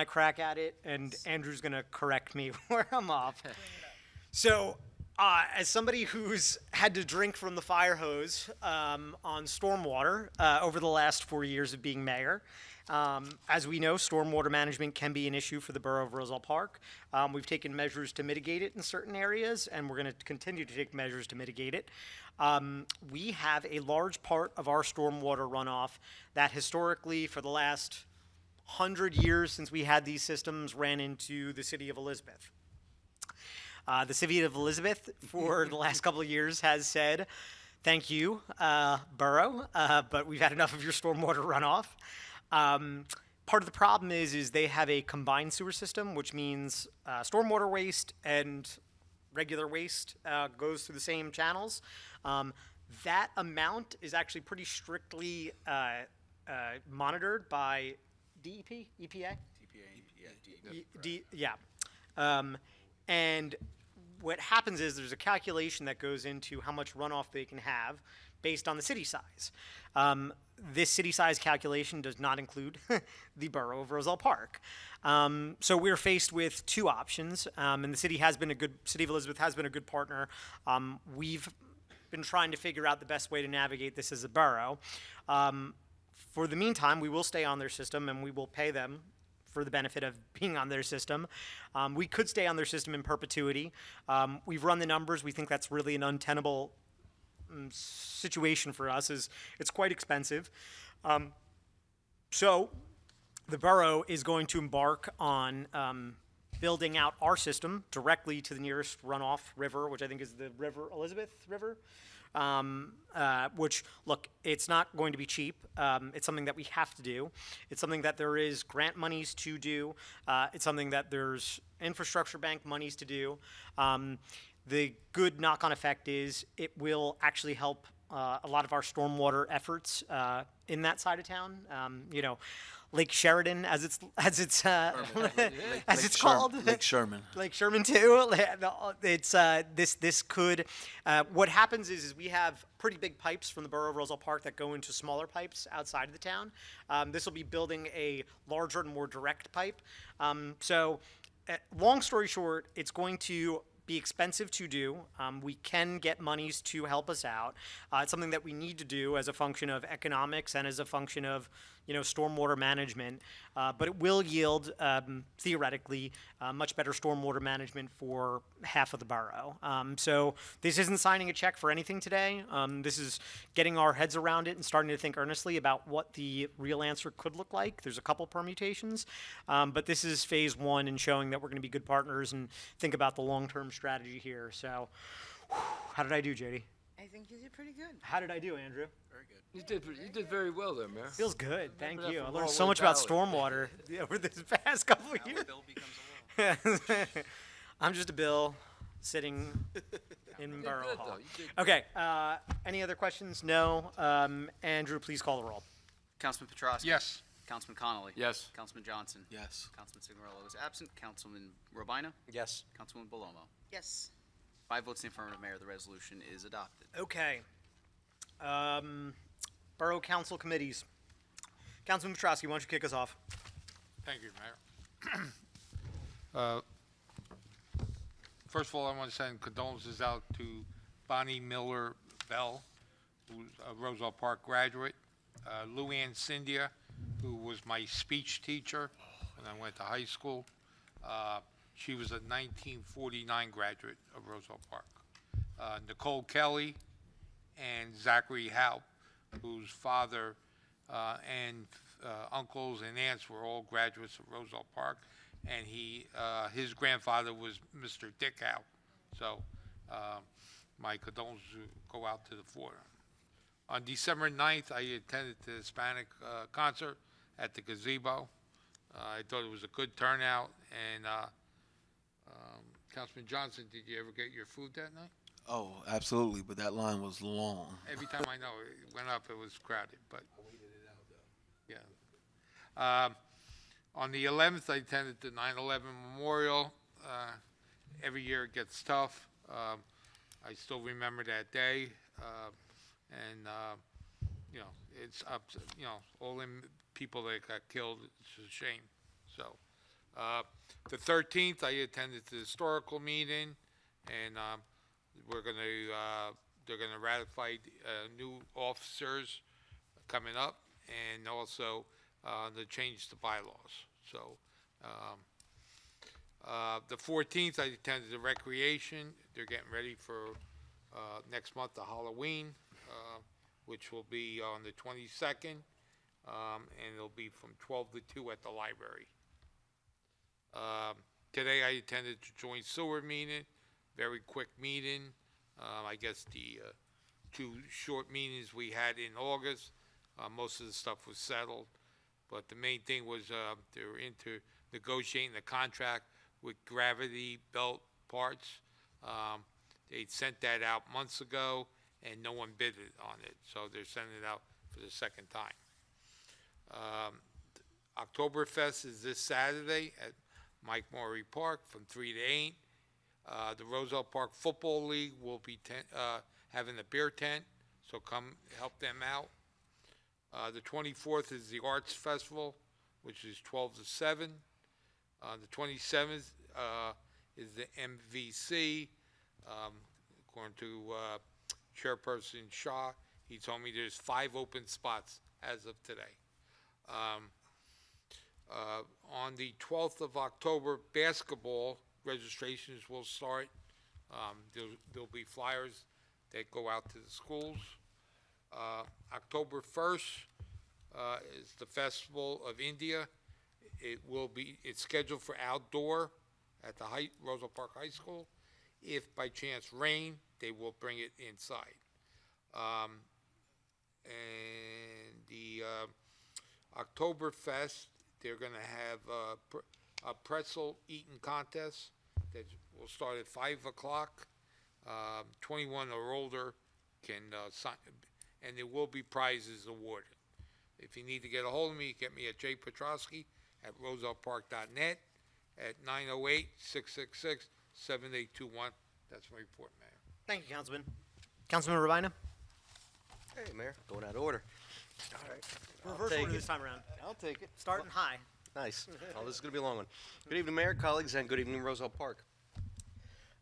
crack at it, and Andrew's going to correct me where I'm off. So As somebody who's had to drink from the fire hose on stormwater over the last 4 years of being mayor, as we know, stormwater management can be an issue for the borough of Roselle Park. We've taken measures to mitigate it in certain areas, and we're going to continue to take measures to mitigate it. We have a large part of our stormwater runoff that historically, for the last 100 years since we had these systems, ran into the city of Elizabeth. The city of Elizabeth, for the last couple of years, has said, thank you, borough, but we've had enough of your stormwater runoff. Part of the problem is they have a combined sewer system, which means stormwater waste and regular waste goes through the same channels. That amount is actually pretty strictly monitored by DEP, EPA? Yeah. And what happens is there's a calculation that goes into how much runoff they can have based on the city size. This city size calculation does not include the borough of Roselle Park. So we're faced with two options, and the city of Elizabeth has been a good partner. We've been trying to figure out the best way to navigate this as a borough. For the meantime, we will stay on their system and we will pay them for the benefit of being on their system. We could stay on their system in perpetuity. We've run the numbers. We think that's really an untenable situation for us. It's quite expensive. So the borough is going to embark on building out our system directly to the nearest runoff river, which I think is the Elizabeth River. Which, look, it's not going to be cheap. It's something that we have to do. It's something that there is grant monies to do. It's something that there's infrastructure bank monies to do. The good knock-on effect is it will actually help a lot of our stormwater efforts in that side of town. Lake Sheridan, as it's called. Lake Sherman. Lake Sherman too. It's this could. What happens is we have pretty big pipes from the borough of Roselle Park that go into smaller pipes outside of the town. This will be building a larger and more direct pipe. So, long story short, it's going to be expensive to do. We can get monies to help us out. It's something that we need to do as a function of economics and as a function of stormwater management. But it will yield, theoretically, much better stormwater management for half of the borough. So this isn't signing a check for anything today. This is getting our heads around it and starting to think earnestly about what the real answer could look like. There's a couple permutations, but this is phase one in showing that we're going to be good partners and think about the long-term strategy here. So, how did I do, JD? I think you did pretty good. How did I do, Andrew? Very good. You did very well there, Mayor. Feels good. Thank that you. I from learned Raw so Wood much about Valley. stormwater over this past couple of years. Bill becomes a law. I'm just a bill sitting in Borough good, Hall. though. You did Okay. Any other questions? No. Andrew, please call the roll. Councilman Petrosky. Yes. Councilman Connolly. Yes. Councilman Johnson. Yes. Councilman Signorello is absent. Councilman Robina. Yes. Councilman Belomo. Yes. 5 votes in the affirmative, Mayor. The resolution is adopted. Okay. Borough Council committees. Councilman Petrosky, why don't you kick us off? Thank you, Mayor. First of all, I want to send condolences out to Bonnie Miller Bell, who's a Roselle Park graduate, Lou Ann Cynthia, who was my speech teacher when I went to high school. She was a 1949 graduate of Roselle Park. Nicole Kelly and Zachary Haupt, whose father and uncles and aunts were all graduates of Roselle Park, and his grandfather was Mr. Dick Haupt. So my condolences go out to the four. On December 9th, I attended the Hispanic concert at the gazebo. I thought it was a good turnout, and Councilman Johnson, did you ever get your food that night? Oh, absolutely, but that line was long. Every time I know it went up, it was crowded, but. Yeah. On the 11th, I attended the 9/11 memorial. Every year it gets tough. I still remember that day, and it's up to, all them people that got killed. It's a shame. So, the 13th, I attended the historical meeting, and they're gonna ratify new officers coming up, and also to change the bylaws. So, the 14th, I attended the recreation. They're getting ready for next month, the Halloween, which will be on the 22nd, and it'll be from 12 to 2 at the library. Today, I attended the joint sewer meeting, very quick meeting. I guess the two short meetings we had in August, most of the stuff was settled. But the main thing was they were into negotiating the contract with Gravity Belt Parts. They sent that out months ago, and no one bid on it, so they're sending it out for the second time. Oktoberfest is this Saturday at Mike Maury Park from 3 to 8. The Roselle Park Football League will be having a beer tent, so come help them out. The 24th is the Arts Festival, which is 12 to 7. The 27th is the MVC. According to Chairperson Shaw, he told me there's 5 open spots as of today. On the 12th of October, basketball registrations will start. There'll be flyers that go out to the schools. October 1st is the Festival of India. It's scheduled for outdoor at the Roselle Park High School. If by chance rain, they will bring it inside. And the Oktoberfest, they're going to have a pretzel eating contest that will start at 5 o'clock. 21 or older can sign, and there will be prizes awarded. If you need to get a hold of me, get me at jpetrosky@rosellepark.net at 908-666-7821. That's my report, Mayor. Thank you, Councilman. Councilman Rabina? Hey, Mayor, going out of order. All right. I'll Reverse take order it. this time around. I'll take it. Starting high. Nice. Oh, this is going to be a long one. Good evening, Mayor, colleagues, and good evening, Roselle Park.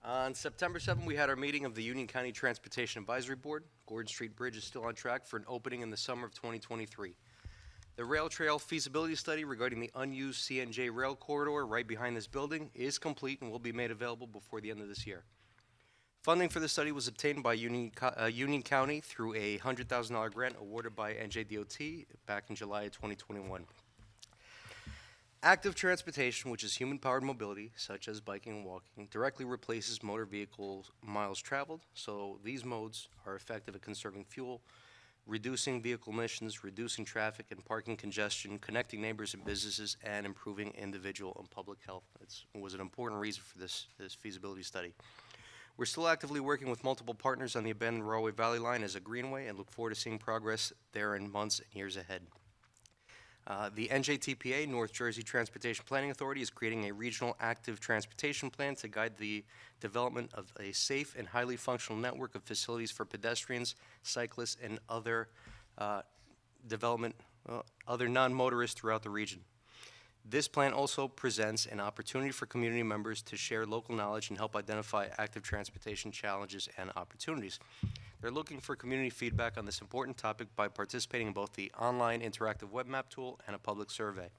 On September 7th, we had our meeting of the Union County Transportation Advisory Board. Gordon Street Bridge is still on track for an opening in the summer of 2023. The rail trail feasibility study regarding the unused CNJ rail corridor right behind this building is complete and will be made available before the end of this year. Funding for the study was obtained by Union County through a $100,000 grant awarded by NJDOT back in July of 2021. Active transportation, which is human-powered mobility, such as biking and walking, directly replaces motor vehicle miles traveled, so these modes are effective at conserving fuel, reducing vehicle emissions, reducing traffic and parking congestion, connecting neighbors and businesses, and improving individual and public health. It was an important reason for this feasibility study. We're still actively working with multiple partners on the abandoned Railway Valley line as a greenway and look forward to seeing progress there in months and years ahead. The NJTPA, North Jersey Transportation Planning Authority, is creating a regional active transportation plan to guide the development of a safe and highly functional network of facilities for pedestrians, cyclists, and other other non-motorists throughout the region. This plan also presents an opportunity for community members to share local knowledge and help identify active transportation challenges and opportunities. They're looking for community feedback on this important topic by participating in both the online interactive web map tool and a public survey.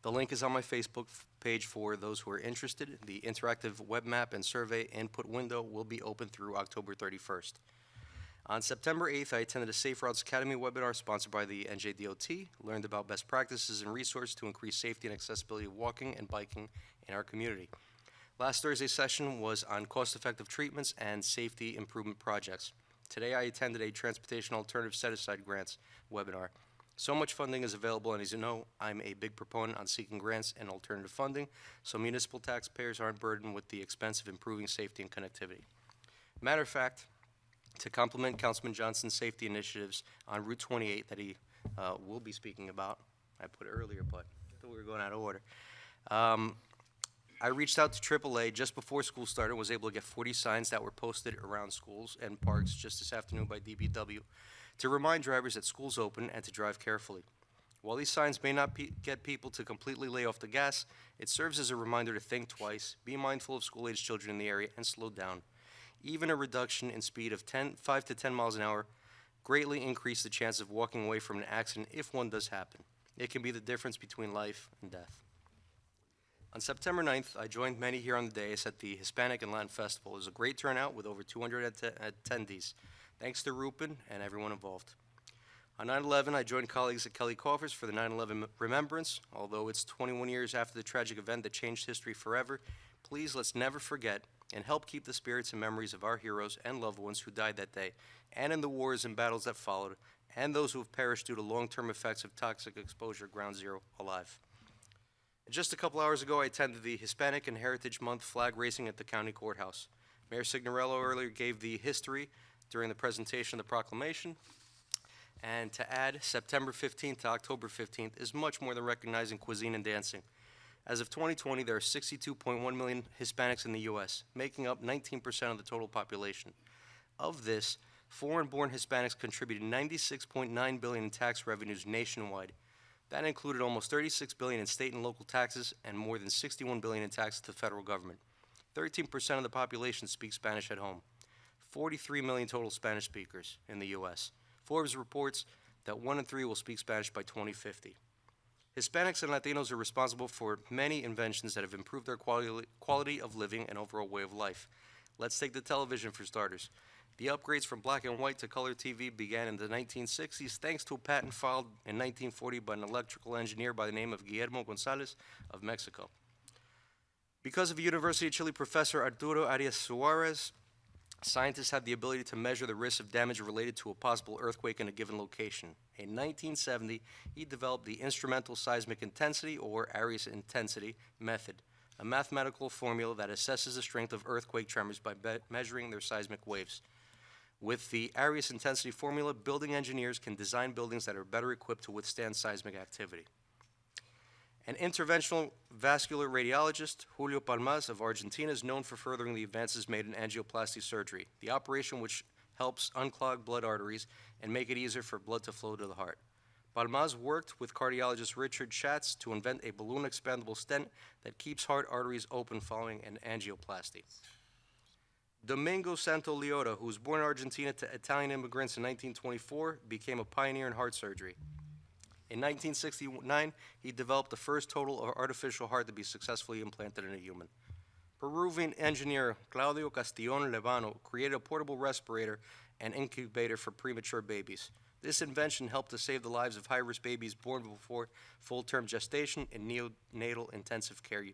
The link is on my Facebook page for those who are interested. The interactive web map and survey input window will be open through October 31st. On September 8th, I attended a Safe Routes Academy webinar sponsored by the NJDOT, learned about best practices and resources to increase safety and accessibility of walking and biking in our community. Last Thursday's session was on cost-effective treatments and safety improvement projects. Today, I attended a Transportation Alternative Set-Aside Grants webinar. So much funding is available, and as you know, I'm a big proponent on seeking grants and alternative funding, so municipal taxpayers aren't burdened with the expense of improving safety and connectivity. Matter of fact, to complement Councilman Johnson's safety initiatives on Route 28 that he will be speaking about, I put it earlier, but I thought we were going out of order. I reached out to AAA just before school started, was able to get 40 signs that were posted around schools and parks just this afternoon by DPW to remind drivers that school's open and to drive carefully. While these signs may not get people to completely lay off the gas, it serves as a reminder to think twice, be mindful of school-aged children in the area, and slow down. Even a reduction in speed of 5 to 10 miles an hour greatly increase the chance of walking away from an accident if one does happen. It can be the difference between life and death. On September 9th, I joined many here on the dais at the Hispanic and Latin Festival. It was a great turnout with over 200 attendees. Thanks to Rupin and everyone involved. On 9/11, I joined colleagues at Kelly Coffers for the 9/11 Remembrance. Although it's 21 years after the tragic event that changed history forever, please let's never forget and help keep the spirits and memories of our heroes and loved ones who died that day, and in the wars and battles that followed, and those who have perished due to long-term effects of toxic exposure at Ground Zero alive. Just a couple hours ago, I attended the Hispanic and Heritage Month flag raising at the county courthouse. Mayor Signorello earlier gave the history during the presentation of the proclamation. And to add, September 15th to October 15th is much more than recognizing cuisine and dancing. As of 2020, there are 62.1 million Hispanics in the U.S., making up 19% of the total population. Of this, foreign-born Hispanics contributed $96.9 billion in tax revenues nationwide. That included almost $36 billion in state and local taxes and more than $61 billion in taxes to the federal government. 13% of the population speaks Spanish at home. 43 million total Spanish speakers in the U.S. Forbes reports that 1 in 3 will speak Spanish by 2050. Hispanics and Latinos are responsible for many inventions that have improved our quality of living and overall way of life. Let's take the television for starters. The upgrades from black and white to color TV began in the 1960s thanks to a patent filed in 1940 by an electrical engineer by the name of Guillermo Gonzalez of Mexico. Because of a University of Chile professor Arturo Arias Suarez, scientists have the ability to measure the risk of damage related to a possible earthquake in a given location. In 1970, he developed the instrumental seismic intensity, or Arias intensity, method, a mathematical formula that assesses the strength of earthquake tremors by measuring their seismic waves. With the Arias intensity formula, building engineers can design buildings that are better equipped to withstand seismic activity. An interventional vascular radiologist, Julio Palmas of Argentina, is known for furthering the advances made in angioplasty surgery, the operation which helps unclog blood arteries and make it easier for blood to flow to the heart. Palmas worked with cardiologist Richard Schatz to invent a balloon expandable stent that keeps heart arteries open following an angioplasty. Domingo Santoliota, who was born in Argentina to Italian immigrants in 1924, became a pioneer in heart surgery. In 1969, he developed the first total or artificial heart to be successfully implanted in a human. Peruvian engineer Claudio Castillon Levano created a portable respirator and incubator for premature babies. This invention helped to save the lives of high-risk babies born before full-term gestation in neonatal intensive care.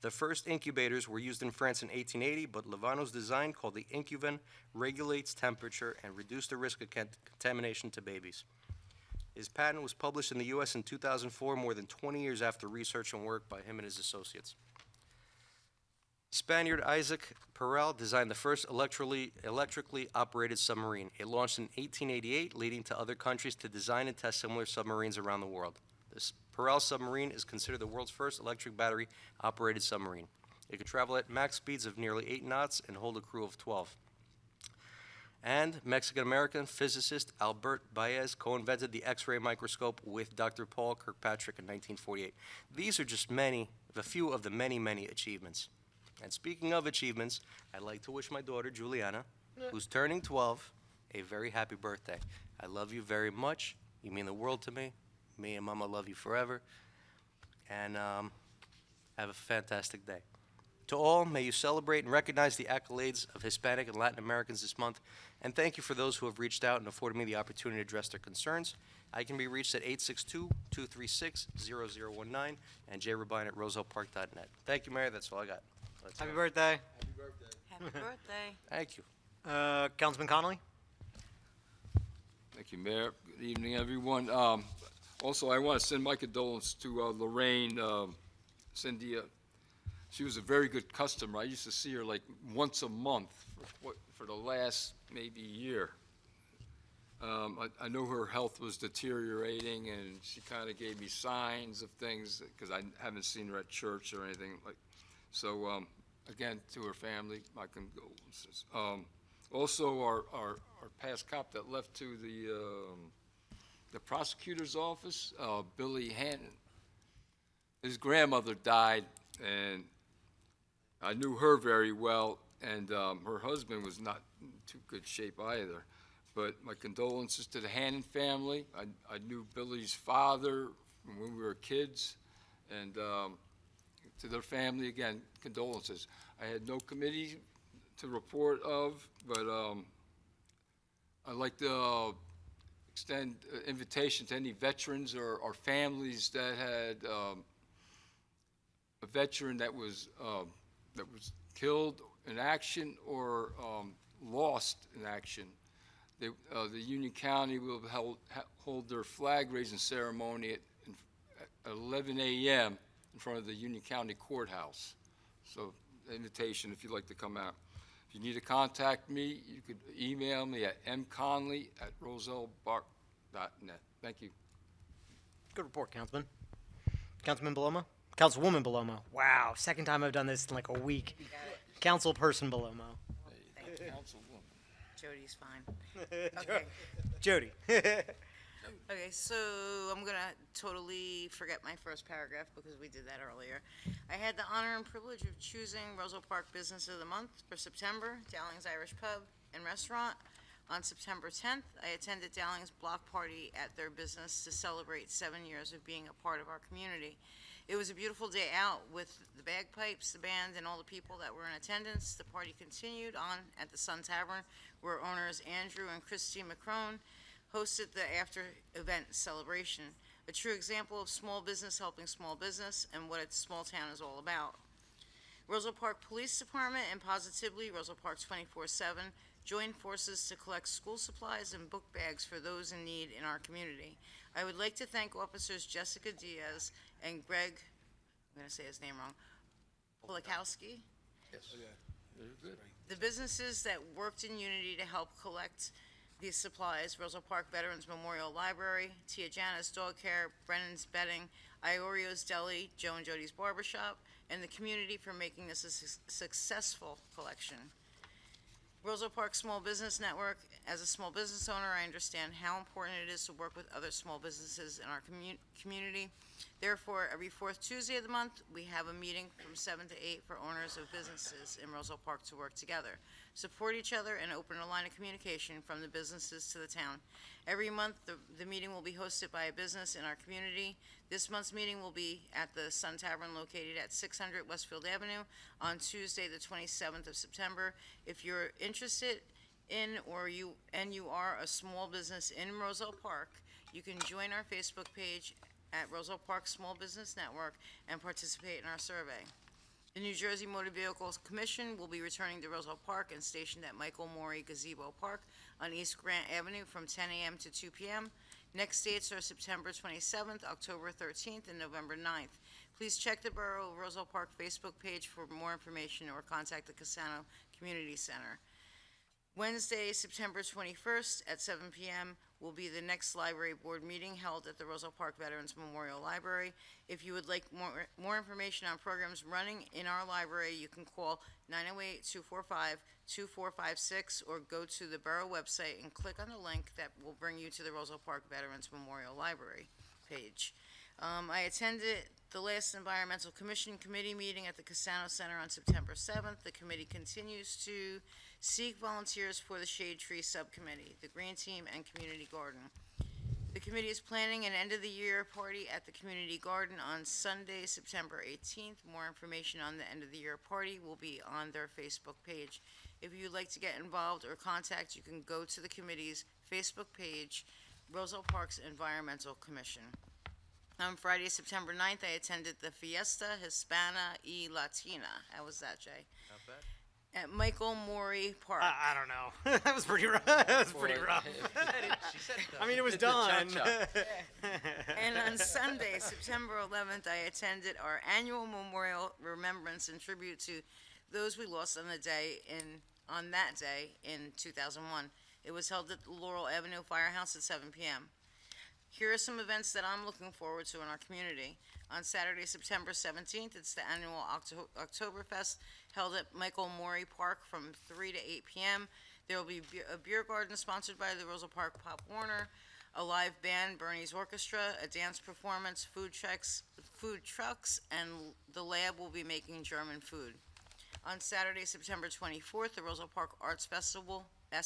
The first incubators were used in France in 1880, but Levano's design, called the Incuven, regulates temperature and reduced the risk of contamination to babies. His patent was published in the U.S. in 2004, more than 20 years after research and work by him and his associates. Spaniard Isaac Peral designed the first electrically operated submarine. It launched in 1888, leading to other countries to design and test similar submarines around the world. This Peral submarine is considered the world's first electric battery-operated submarine. It could travel at max speeds of nearly 8 knots and hold a crew of 12. And Mexican-American physicist Albert Baez co-invented the X-ray microscope with Dr. Paul Kirkpatrick in 1948. These are just a few of the many, many achievements. And speaking of achievements, I'd like to wish my daughter, Juliana, who's turning 12, a very happy birthday. I love you very much. You mean the world to me. Me and Mama love you forever. And have a fantastic day. To all, may you celebrate and recognize the accolades of Hispanic and Latin Americans this month. And thank you for those who have reached out and afforded me the opportunity to address their concerns. I can be reached at 862-236-0019 and jrabine@rosellepark.net. Thank you, Mayor. That's all I got. Happy birthday. Happy birthday. Thank you. Councilman Connolly? Thank you, Mayor. Good evening, everyone. Also, I want to send my condolences to Lorraine Cynthia. She was a very good customer. I used to see her like once a month for the last maybe year. I know her health was deteriorating, and she kind of gave me signs of things because I haven't seen her at church or anything like. So again, to her family, my condolences. Also, our past cop that left to the prosecutor's office, Billy Hanton. His grandmother died, and I knew her very well, and her husband was not in too good shape either. But my condolences to the Hannon family. I knew Billy's father from when we were kids, and to their family, again, condolences. I had no committee to report of, but I'd like to extend invitation to any veterans or families that had a veteran that was killed in action or lost in action. The Union County will hold their flag raising ceremony at 11 a.m. in front of the Union County Courthouse. So, invitation if you'd like to come out. If you need to contact me, you could email me at mconley@rosellebark.net. Thank you. Good report, Councilman. Councilman Belomo? Councilwoman Belomo. Wow, second time I've done this in like a week. Councilperson Belomo. Jody's fine. Okay. Jody. Okay, so I'm gonna totally forget my first paragraph because we did that earlier. I had the honor and privilege of choosing Roswell Park Business of the Month for September, Dowling's Irish Pub and Restaurant. On September 10th, I attended Dowling's block party at their business to celebrate 7 years of being a part of our community. It was a beautiful day out with the bagpipes, the band, and all the people that were in attendance. The party continued on at the Sun Tavern, where owners Andrew and Christy McCrone hosted the after-event celebration, a true example of small business helping small business and what a small town is all about. Roswell Park Police Department and positively Roswell Park 24/7 joined forces to collect school supplies and book bags for those in need in our community. I would like to thank Officers Jessica Diaz and Greg, I'm going to say his name wrong, Polakowski. The businesses that worked in unity to help collect these supplies: Roswell Park Veterans Memorial Library, Tia Jana's Dog Care, Brennan's Bedding, Iorio's Deli, Joe and Jody's Barbershop, and the community for making this a successful collection. Roswell Park Small Business Network. As a small business owner, I understand how important it is to work with other small businesses in our community. Therefore, every fourth Tuesday of the month, we have a meeting from 7 to 8 for owners of businesses in Roswell Park to work together, support each other, and open a line of communication from the businesses to the town. Every month, the meeting will be hosted by a business in our community. This month's meeting will be at the Sun Tavern located at 600 Westfield Avenue on Tuesday, the 27th of September. If you're interested in you are a small business in Roselle Park, you can join our Facebook page at Roselle Park Small Business Network and participate in our survey. The New Jersey Motor Vehicles Commission will be returning to Roselle Park and stationed at Michael Morey Gazebo Park on East Grant Avenue from 10 a.m. to 2 p.m. Next dates are September 27th, October 13th, and November 9th. Please check the Borough of Roselle Park Facebook page for more information or contact the Cassano Community Center. Wednesday, September 21st at 7 p.m. will be the next library board meeting held at the Roselle Park Veterans Memorial Library. If you would like more information on programs running in our library, you can call 908-245-2456 or go to the Borough website and click on the link that will bring you to the Roselle Park Veterans Memorial Library page. I attended the last Environmental Commission Committee meeting at the Cassano Center on September 7th. The committee continues to seek volunteers for the Shade Tree Subcommittee, the Green Team, and Community Garden. The committee is planning an end-of-the-year party at the Community Garden on Sunday, September 18th. More information on the end-of-the-year party will be on their Facebook page. If you'd like to get involved or contact, you can go to the committee's Facebook page, Roselle Park's Environmental Commission. On Friday, September 9th, I attended the Fiesta Hispana y Latina. How was that, Jay? Not bad. At Michael Morey Park. I don't know. That was pretty rough. That was pretty rough. I mean, it was done. And on Sunday, September 11th, I attended our annual memorial remembrance and tribute to those we lost on that day in 2001. It was held at the Laurel Avenue Firehouse at 7 p.m. Here are some events that I'm looking forward to in our community. On Saturday, September 17th, it's the annual Oktoberfest held at Michael Morey Park from 3 to 8 p.m. There will be a beer garden sponsored by the Roselle Park Pop Warner, a live band, Bernie's Orchestra, a dance performance, food trucks, and the lab will be making German food. On Saturday, September 24th, the Roselle Park Arts Festival, I'm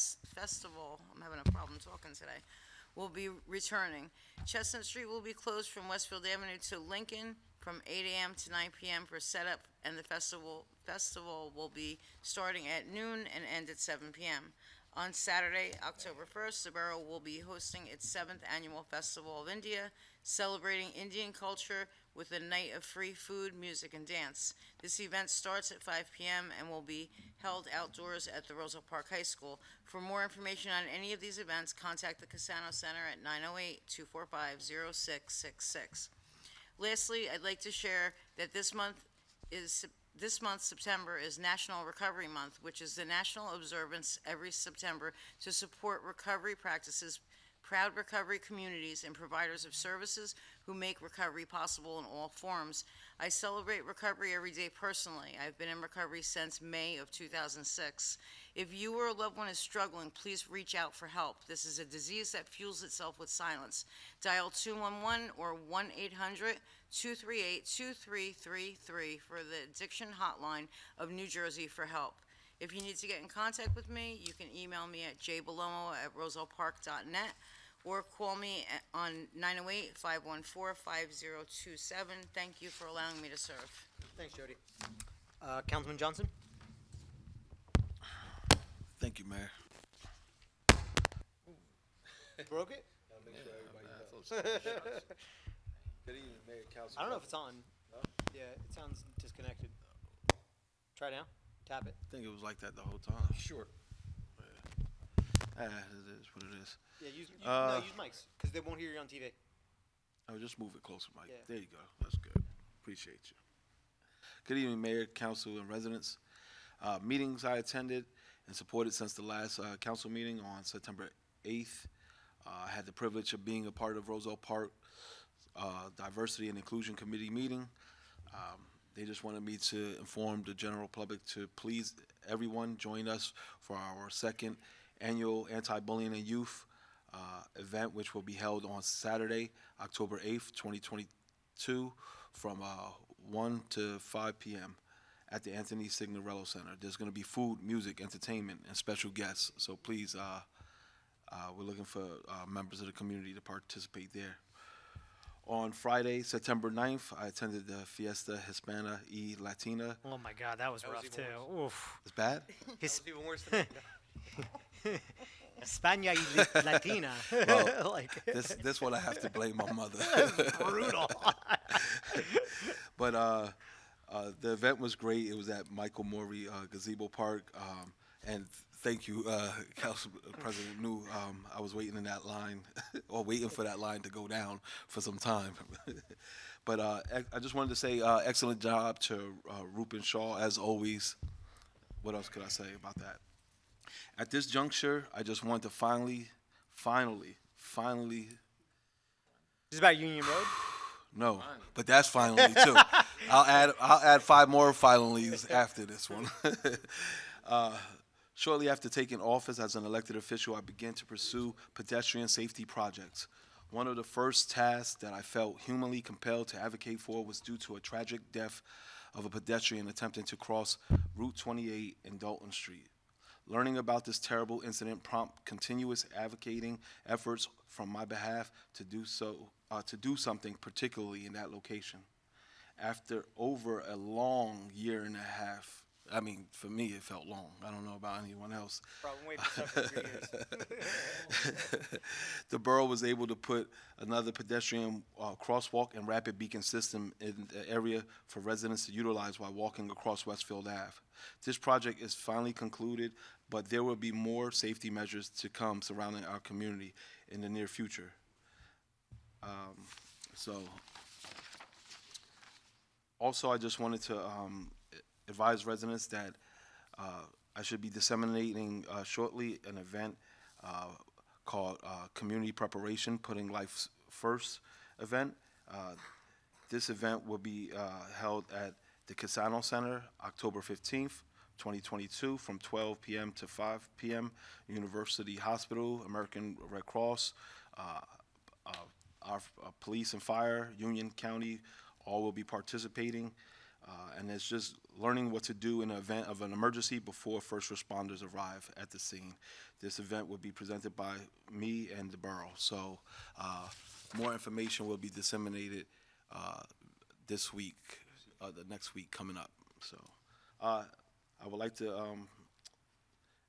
having a problem talking today, will be returning. Chestnut Street will be closed from Westfield Avenue to Lincoln from 8 a.m. to 9 p.m. for setup, and the festival will be starting at noon and end at 7 p.m. On Saturday, October 1st, the borough will be hosting its 7th Annual Festival of India, celebrating Indian culture with a night of free food, music, and dance. This event starts at 5 p.m. and will be held outdoors at the Roselle Park High School. For more information on any of these events, contact the Casano Center at 908-245-0666. Lastly, I'd like to share that this month, September, is National Recovery Month, which is the national observance every September to support recovery practices, proud recovery communities, and providers of services who make recovery possible in all forms. I celebrate recovery every day personally. I've been in recovery since May of 2006. If you or a loved one is struggling, please reach out for help. This is a disease that fuels itself with silence. Dial 211 or 1-800-238-2333 for the addiction hotline of New Jersey for help. If you need to get in contact with me, you can email me at jbalomo@rosellepark.net or call me on 908-514-5027. Thank you for allowing me to serve. Thanks, Jody. Councilman Johnson? Thank you, Mayor. Broke it? Good evening, Mayor, Council. I don't know if it's on. Yeah, it sounds disconnected. Try now. Tap it. I think it was like that the whole time. Sure. It is what it is. Yeah, use mics, because they won't hear you on TV. Oh, just move it closer, Mike. Yeah. There you go. That's good. Appreciate you. Good evening, Mayor, Council, and residents. Meetings I attended and supported since the last council meeting on September 8th. I had the privilege of being a part of Roselle Park Diversity and Inclusion Committee meeting. They just wanted me to inform the general public to please everyone join us for our second annual anti-bullying and youth event, which will be held on Saturday, October 8th, 2022, from 1 to 5 p.m. at the Anthony Signorello Center. There's going to be food, music, entertainment, and special guests. So please, we're looking for members of the community to participate there. On Friday, September 9th, I attended the Fiesta Hispana y Latina. Oh my God, that was rough too. Oof. It's bad? It's even worse than España y Latina. Well, like this one I have to blame my mother. brutal. But the event was great. It was at Michael Morey Gazebo Park, and thank you, Council President New. I was waiting in that line, or waiting for that line to go down for some time. But I just wanted to say excellent job to Rupin Shaw, as always. What else could I say about that? At this juncture, I just want to finally. This is about Union Road. No, but that's finally too. I'll add 5 more finallys after this one. Shortly after taking office as an elected official, I began to pursue pedestrian safety projects. One of the first tasks that I felt humanly compelled to advocate for was due to a tragic death of a pedestrian attempting to cross Route 28 in Dalton Street. Learning about this terrible incident prompted continuous advocating efforts from my behalf to do something, particularly in that location. After over a long year and a half, I mean, for me, it felt long. I don't know about anyone else. Probably wait for 3 years. The borough was able to put another pedestrian crosswalk and rapid beacon system in the area for residents to utilize while walking across Westfield Ave. This project is finally concluded, but there will be more safety measures to come surrounding our community in the near future. Also, I just wanted to advise residents that I should be disseminating shortly an event called Community Preparation, Putting Life First event. This event will be held at the Casano Center, October 15th, 2022, from 12 p.m. to 5 p.m. University Hospital, American Red Cross, our police and fire, Union County, all will be participating. And it's just learning what to do in an event of an emergency before first responders arrive at the scene. This event will be presented by me and the borough. So more information will be disseminated this week, the next week coming up. So I would like to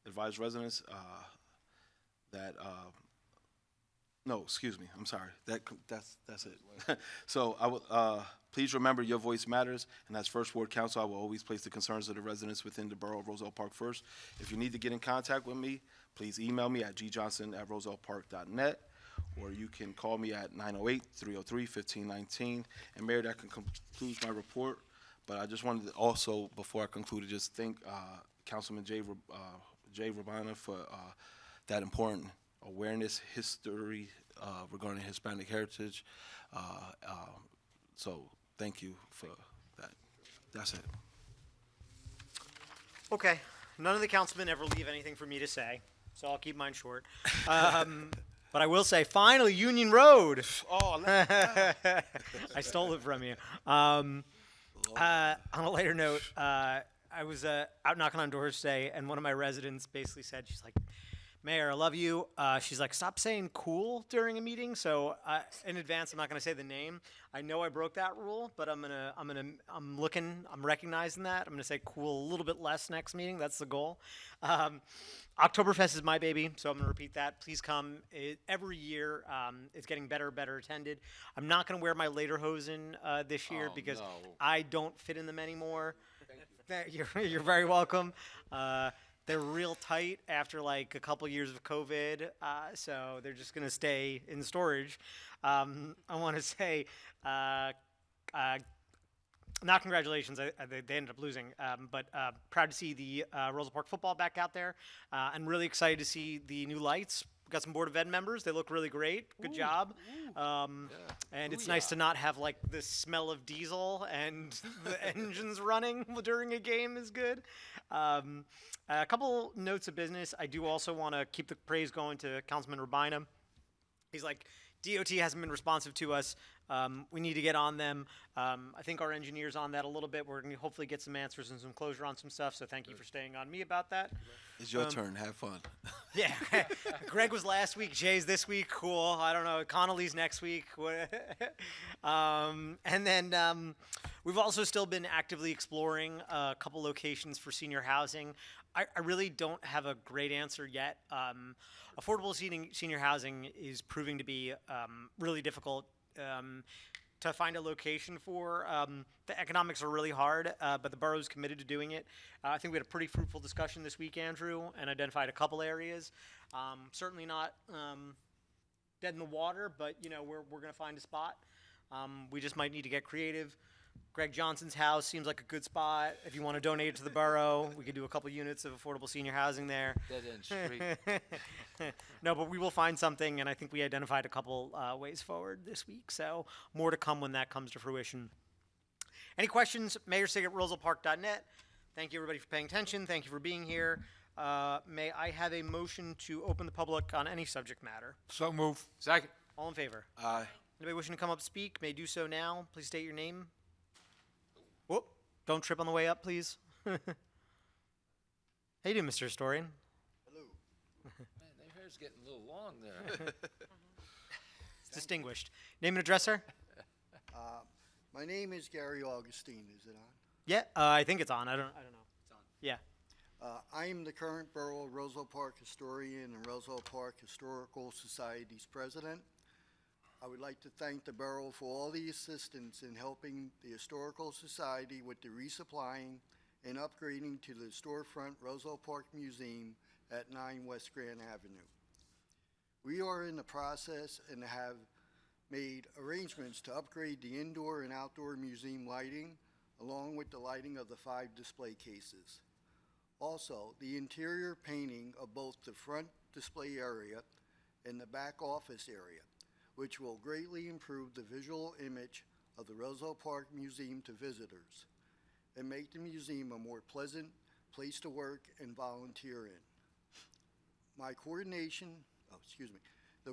advise residents that, no, excuse me, I'm sorry, that's it. So I will, please remember your voice matters, and as First Ward Council, I will always place the concerns of the residents within the borough of Roselle Park first. If you need to get in contact with me, please email me at gjohnson@rosellepark.net, or you can call me at 908-303-1519. And Mayor, that concludes my report, but I just wanted to also, before I conclude, to just thank Councilman Jay Rabana for that important awareness history regarding Hispanic heritage. So thank you for that. That's it. Okay, none of the councilmen ever leave anything for me to say, so I'll keep mine short. But I will say, finally, Union Road. Oh, I stole it from you. On a lighter note, I was out knocking on doors today, and one of my residents basically said, she's like, Mayor, I love you. She's like, stop saying cool during a meeting. So in advance, I'm not gonna say the name. I know I broke that rule, but I'm recognizing that. I'm gonna say cool a little bit less next meeting. That's the goal. Oktoberfest is my baby, so I'm gonna repeat that. Please come. Every year, it's getting better attended. I'm not gonna wear my lederhosen this year because I don't fit in them anymore. Thank you. You're very welcome. They're real tight after like a couple years of COVID, so they're just gonna stay in storage. I want to say, not congratulations, they ended up losing, but proud to see the Roselle Park football back out there, and really excited to see the new lights. We got some Board of Ed members. They look really great. Good job. And it's nice to not have like the smell of diesel and the engines running during a game is good. A couple notes of business. I do also want to keep the praise going to Councilman Rabina. He's like, DOT hasn't been responsive to us. We need to get on them. I think our engineer's on that a little bit. We're going to hopefully get some answers and some closure on some stuff, so thank you for staying on me about that. It's your turn. Have fun. Yeah. Greg was last week. Jay's this week. Cool. I don't know. Connolly's next week. And then we've also still been actively exploring a couple locations for senior housing. I really don't have a great answer yet. Affordable senior housing is proving to be really difficult to find a location for. The economics are really hard, but the borough's committed to doing it. I think we had a pretty fruitful discussion this week, Andrew, and identified a couple areas. Certainly not dead in the water, but you know we're going to find a spot. We just might need to get creative. Greg Johnson's house seems like a good spot. If you want to donate it to the borough, we could do a couple units of affordable senior housing there. Dead end street. No, but we will find something, and I think we identified a couple ways forward this week. So more to come when that comes to fruition. Any questions? mayorsig@rosellepark.net. Thank you, everybody, for paying attention. Thank you for being here. May I have a motion to open the public on any subject matter? So move. Second. All in favor? Aye. Anybody wishing to come up speak may do so now. Please state your name. Whoop. Don't trip on the way up, please. How you doing, Mr. Historian? Man, their hair's getting a little long there. It's distinguished. Name and address, sir? My name is Gary Augustine. Is it on? Yeah, I think it's on. I don't know. It's on. Yeah. I am the current Borough of Roselle Park historian and Roselle Park Historical Society's president. I would like to thank the borough for all the assistance in helping the Historical Society with the resupplying and upgrading to the storefront Roselle Park Museum at 9 West Grand Avenue. We are in the process and have made arrangements to upgrade the indoor and outdoor museum lighting, along with the lighting of the 5 display cases. Also, the interior painting of both the front display area and the back office area, which will greatly improve the visual image of the Roselle Park Museum to visitors and make the museum a more pleasant place to work and volunteer in. The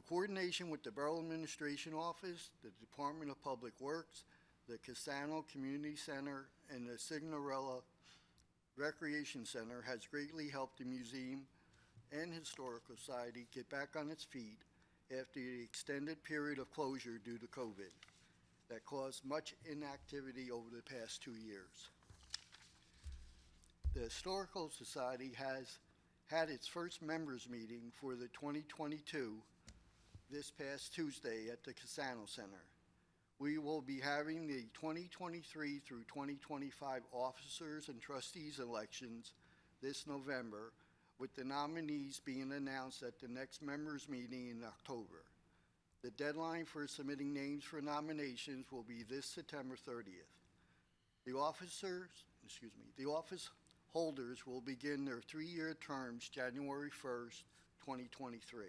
coordination with the Borough Administration Office, the Department of Public Works, the Casano Community Center and the Signorella Recreation Center has greatly helped the museum and Historical Society get back on its feet after the extended period of closure due to COVID that caused much inactivity over the past 2 years. The Historical Society has had its first members meeting for the 2022 this past Tuesday at the Casano Center. We will be having the 2023 through 2025 officers and trustees elections this November, with the nominees being announced at the next members meeting in October. The deadline for submitting names for nominations will be this September 30th. The office holders will begin their 3-year terms January 1st, 2023.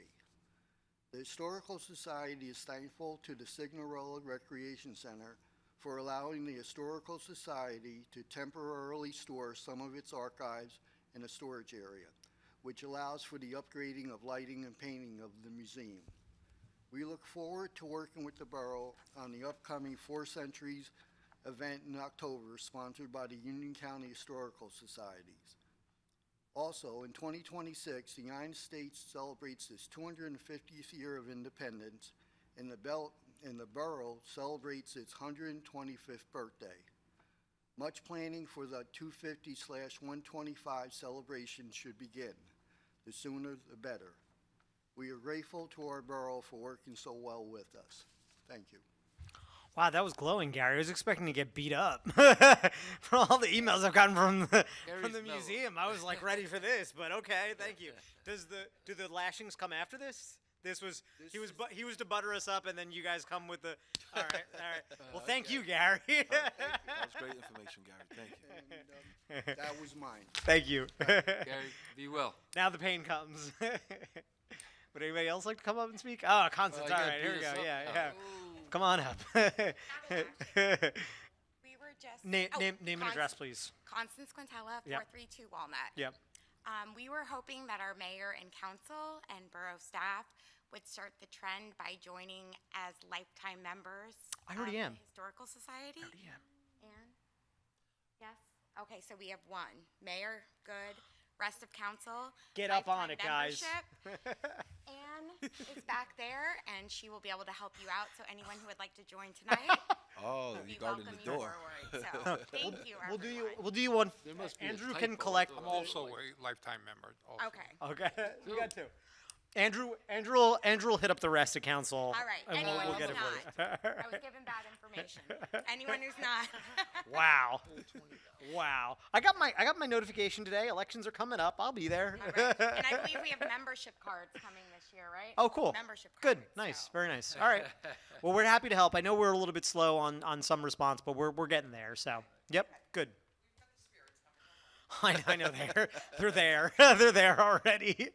The Historical Society is thankful to the Signorella Recreation Center for allowing the Historical Society to temporarily store some of its archives in a storage area, which allows for the upgrading of lighting and painting of the museum. We look forward to working with the borough on the upcoming 4 Centuries event in October, sponsored by the Union County Historical Societies. Also, in 2026, the United States celebrates its 250th year of independence, and the borough celebrates its 125th birthday. Much planning for the 250/125 celebration should begin. The sooner, the better. We are grateful to our borough for working so well with us. Thank you. Wow, that was glowing, Gary. I was expecting to get beat up for all the emails I've gotten from the museum. I was like ready for this, but okay, thank you. Do the lashings come after this? He was to butter us up, and then you guys come with the. All right. Well, thank you, Gary. That was great information, Gary. Thank you. And, that was mine. Thank you. Gary, be well. Now the pain comes. Would anybody else like to come up and speak? Oh, Constance. All right, here we go. Yeah. Come on up. We were just Name and address, please. Constance Quintella, Yep. 432 Walnut. Yep. We were hoping that our mayor and council and borough staff would start the trend by joining as lifetime members. I already of am. The Historical Society. I already am. And yes. Okay, so we have one mayor. Good. Rest of council. Get up on lifetime it, guys. membership. Anne is back there, and she will be able to help you out. So anyone who would like to join tonight, Oh, we you guarded welcome the you door. forward. So thank you, everyone. We'll do you one. There must be a Andrew typo. can collect. I'm also a lifetime member. Also. Okay. Okay. We got 2. Andrew will hit up the rest of council. All right. And Anyone we'll get who's it for you. not. I was given bad information. Anyone who's not. Wow. I got my notification today. Elections are coming up. I'll be there. All right. And I believe we have membership cards coming this year, right? Oh, cool. Membership Good. cards, Nice. so. Very nice. All right. Well, we're happy to help. I know we're a little bit slow on some response, but we're getting there. So, yep. Good. I know they're there. They're there already.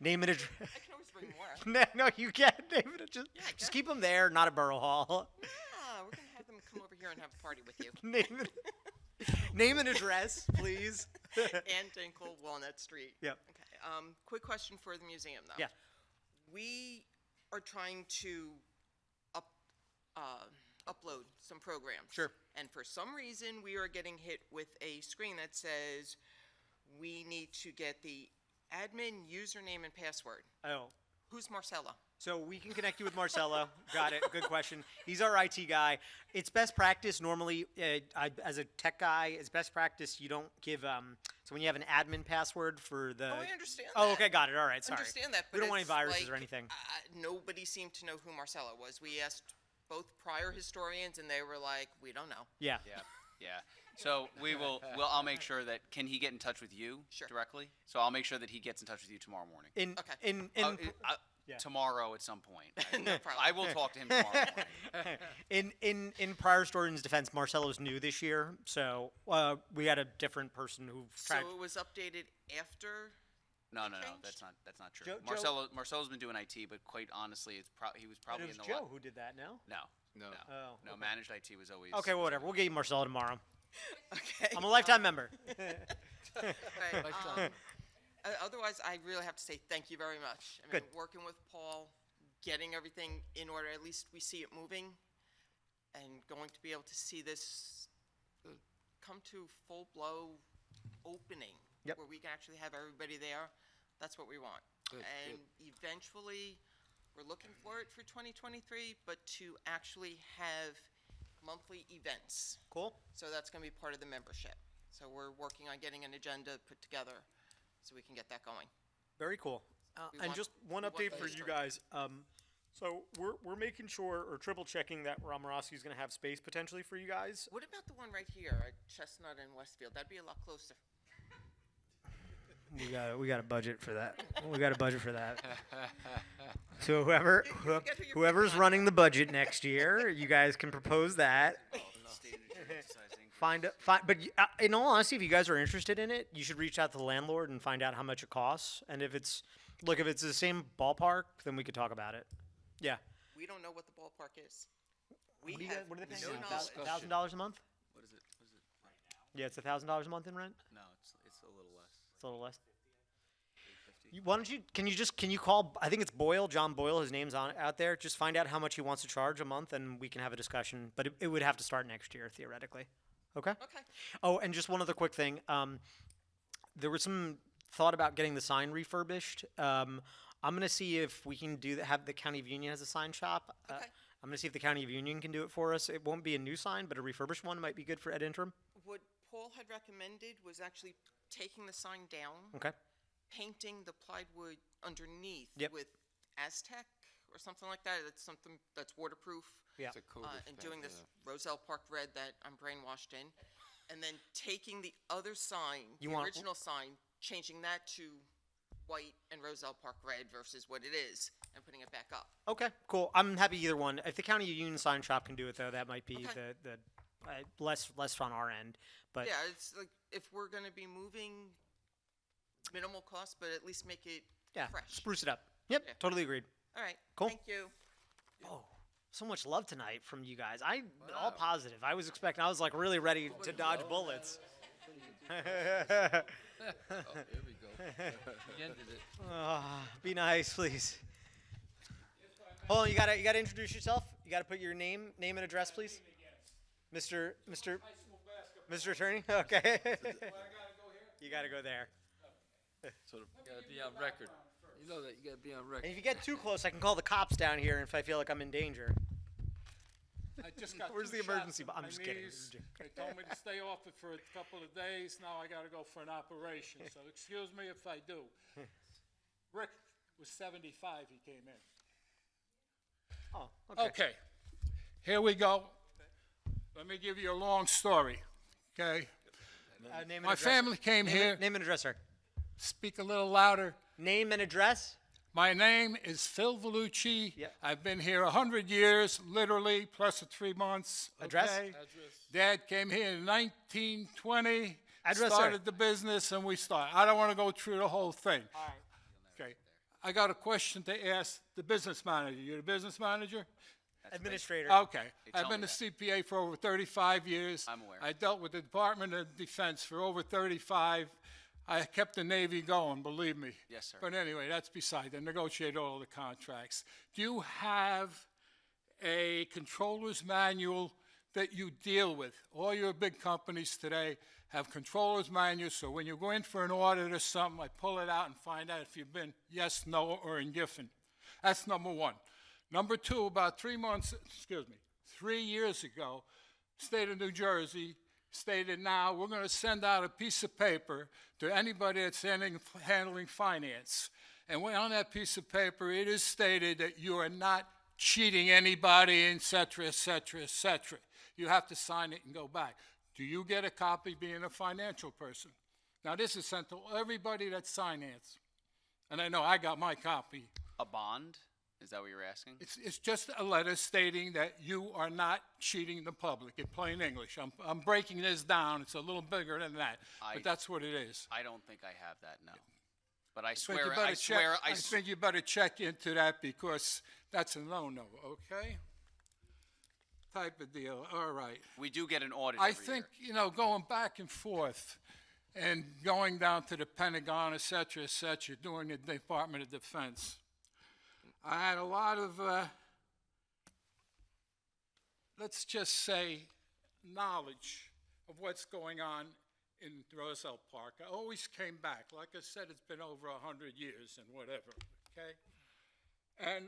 Name and address. I can always bring more. No, you can't. Name and address. Just keep them there, not at Borough Hall. Yeah, we're gonna have them come over here and have a party with you. Name and address, please. Ann Dinkle, Walnut Street. Yep. Okay. Quick question for the museum, though. Yeah. We are trying to upload some programs. Sure. And for some reason, we are getting hit with a screen that says we need to get the admin username and password. Oh. Who's Marcella? So we can connect you with Marcelo. Got it. Good question. He's our IT guy. It's best practice normally, as a tech guy, it's best practice you don't give, so when you have an admin password for the. Oh, I understand Oh, that. okay, got it. All right, sorry. Understand that, We but don't want any it's viruses like, or anything. Nobody seemed to know who Marcella was. We asked both prior historians, and they were like, "We don't know." Yeah. Yeah. So I'll make sure that, can he get in touch with you Sure. directly? So I'll make sure that he gets in touch with you tomorrow morning. Okay. Yeah. Tomorrow at some point. No problem. I will talk to him tomorrow morning. In prior historian's defense, Marcelo's new this year, so we had a different person who tried. So it was updated after. No, Changed? that's not true. Joe- Marcelo's been doing IT, but quite honestly, he was It probably was in the Joe who did that. No. No. No. Oh. No, managed IT was always. Okay, well, whatever. We'll get you Marcelo tomorrow. Okay. I'm a lifetime member. Right, otherwise, I really have to say thank you very much. I mean, Good. working with Paul, getting everything in order, at least we see it moving. and going to be able to see this come to full blow opening. Yep. Where we can actually have everybody there. That's what we want. And eventually, we're looking for it for 2023, but to actually have monthly events. Cool. So that's going to be part of the membership. So we're working on getting an agenda put together so we can get that going. Very cool. We And want- just one we want update that for to you start. guys. So we're making sure or triple checking that Romorowski is going to have space potentially for you guys. What about the one right here at Chestnut and Westfield? That'd be a lot closer. We got a budget for that. We got a budget for that. So whoever's running the budget next year, you guys can propose that. But in all honesty, if you guys are interested in it, you should reach out to the landlord and find out how much it costs. And if it's the same ballpark, then we could talk about it. Yeah. We don't know what the ballpark is. We What do have what are they paying? no knowledge. $1,000 a month? What is it? What is it? Yeah, it's $1,000 a month in rent. No, it's a little less. It's a little less. Why don't you? Can you call? I think it's Boyle, John Boyle. His name's out there. Just find out how much he wants to charge a month, and we can have a discussion. But it would have to start next year, theoretically. Okay. Okay. Oh, and just one other quick thing. There was some thought about getting the sign refurbished. I'm gonna see if we can have the County of Union has a sign shop. Okay. I'm gonna see if the County of Union can do it for us. It won't be a new sign, but a refurbished one might be good for Ed Interim. What Paul had recommended was actually taking the sign down, Okay. painting the plywood underneath Yep. with Aztec or something like that. That's something that's waterproof. Yeah. It's a code of And doing paint, this Roselle Park red that I'm brainwashed in. And then taking the other sign, You the want- original sign, changing that to white and Roselle Park red versus what it is, and putting it back up. Okay, cool. I'm happy either one. If the County of Union sign shop can do it, though, that might be Okay. the less on our end. But Yeah, it's like, if we're gonna be moving, minimal cost, but at least make it yeah, fresh. spruce it up. Yep, Yeah. totally agreed. All right, Cool. thank you. Oh, so much love tonight from you guys. All positive. I was like really ready to dodge bullets. Here we go. He ended it. Be nice, please. Hold on, you gotta introduce yourself. You gotta put your name and address, please. Mr. Attorney. Okay. You gotta go there. So the You gotta be on record. You know that, you gotta be on And record. if you get too close, I can call the cops down here if I feel like I'm in danger. I just got Where's two the shots emergency in bu- I'm my just kidding. knees. They told me to stay off it for a couple of days. Now I gotta go for an operation, so excuse me if I do. Rick was 75, he came in. Oh, okay. Okay, here we go. Let me give you a long story, okay? Name and My address. family came here, Name and address, sir. speak a little louder. Name and address. My name is Phil Vellucci. Yep. I've been here 100 years, literally, plus the 3 months. Address? okay? Dad came here in 1920, Address, sir. started the business, and we started. I don't want to go through the whole thing. All right. Okay. I got a question to ask the business manager. You're the business manager? Administrator. Okay. tell I've been me a CPA for over 35 years. I'm aware. I dealt with the Department of Defense for over 35. I kept the Navy going, believe me. Yes, sir. But anyway, that's beside. I negotiate all the contracts. Do you have a controller's manual that you deal with? All your big companies today have controller's manuals, so when you go in for an audit or something, I pull it out and find out if you've been yes, no, or indifferent. That's number one. Number two, about 3 years ago, state of New Jersey stated now we're going to send out a piece of paper to anybody that's handling finance. And on that piece of paper, it is stated that you are not cheating anybody, et cetera, et cetera, et cetera. You have to sign it and go back. Do you get a copy being a financial person? Now, this is sent to everybody that's finance. And I know I got my copy. A bond? Is that what you're asking? It's just a letter stating that you are not cheating the public, in plain English. I'm breaking this down. It's a little bigger than that, but that's what it is. I don't think I have that, no. But I I think swear, you I better swear, check- I think you better check into that because that's a no-no, okay? Type of deal, all right. we do get an audit I every think, year. going back and forth and going down to the Pentagon, et cetera, doing the Department of Defense. I had a lot of, let's just say, knowledge of what's going on in Roselle Park. I always came back. Like I said, it's been over 100 years and whatever, okay? And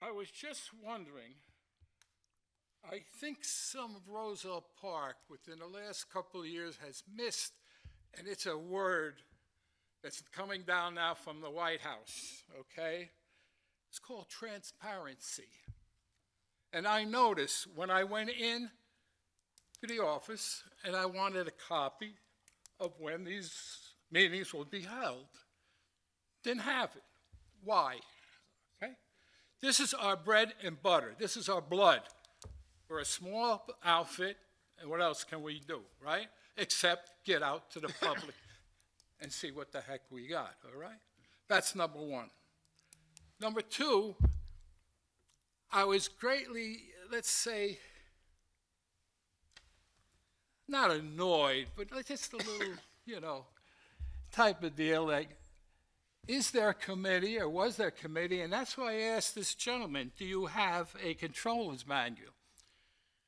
I was just wondering, I think some of Roselle Park within the last couple of years has missed, and it's a word that's coming down now from the White House, okay? It's called transparency. And I noticed when I went in to the office and I wanted a copy of when these meetings would be held, didn't have it. Why? Okay? This is our bread and butter. This is our blood. We're a small outfit, and what else can we do, right? Except get out to the public and see what the heck we got, all right? That's number one. Number two, I was greatly, let's say, not annoyed, but just a little, type of deal, like, is there a committee or was there a committee? And that's why I asked this gentleman, do you have a controller's manual?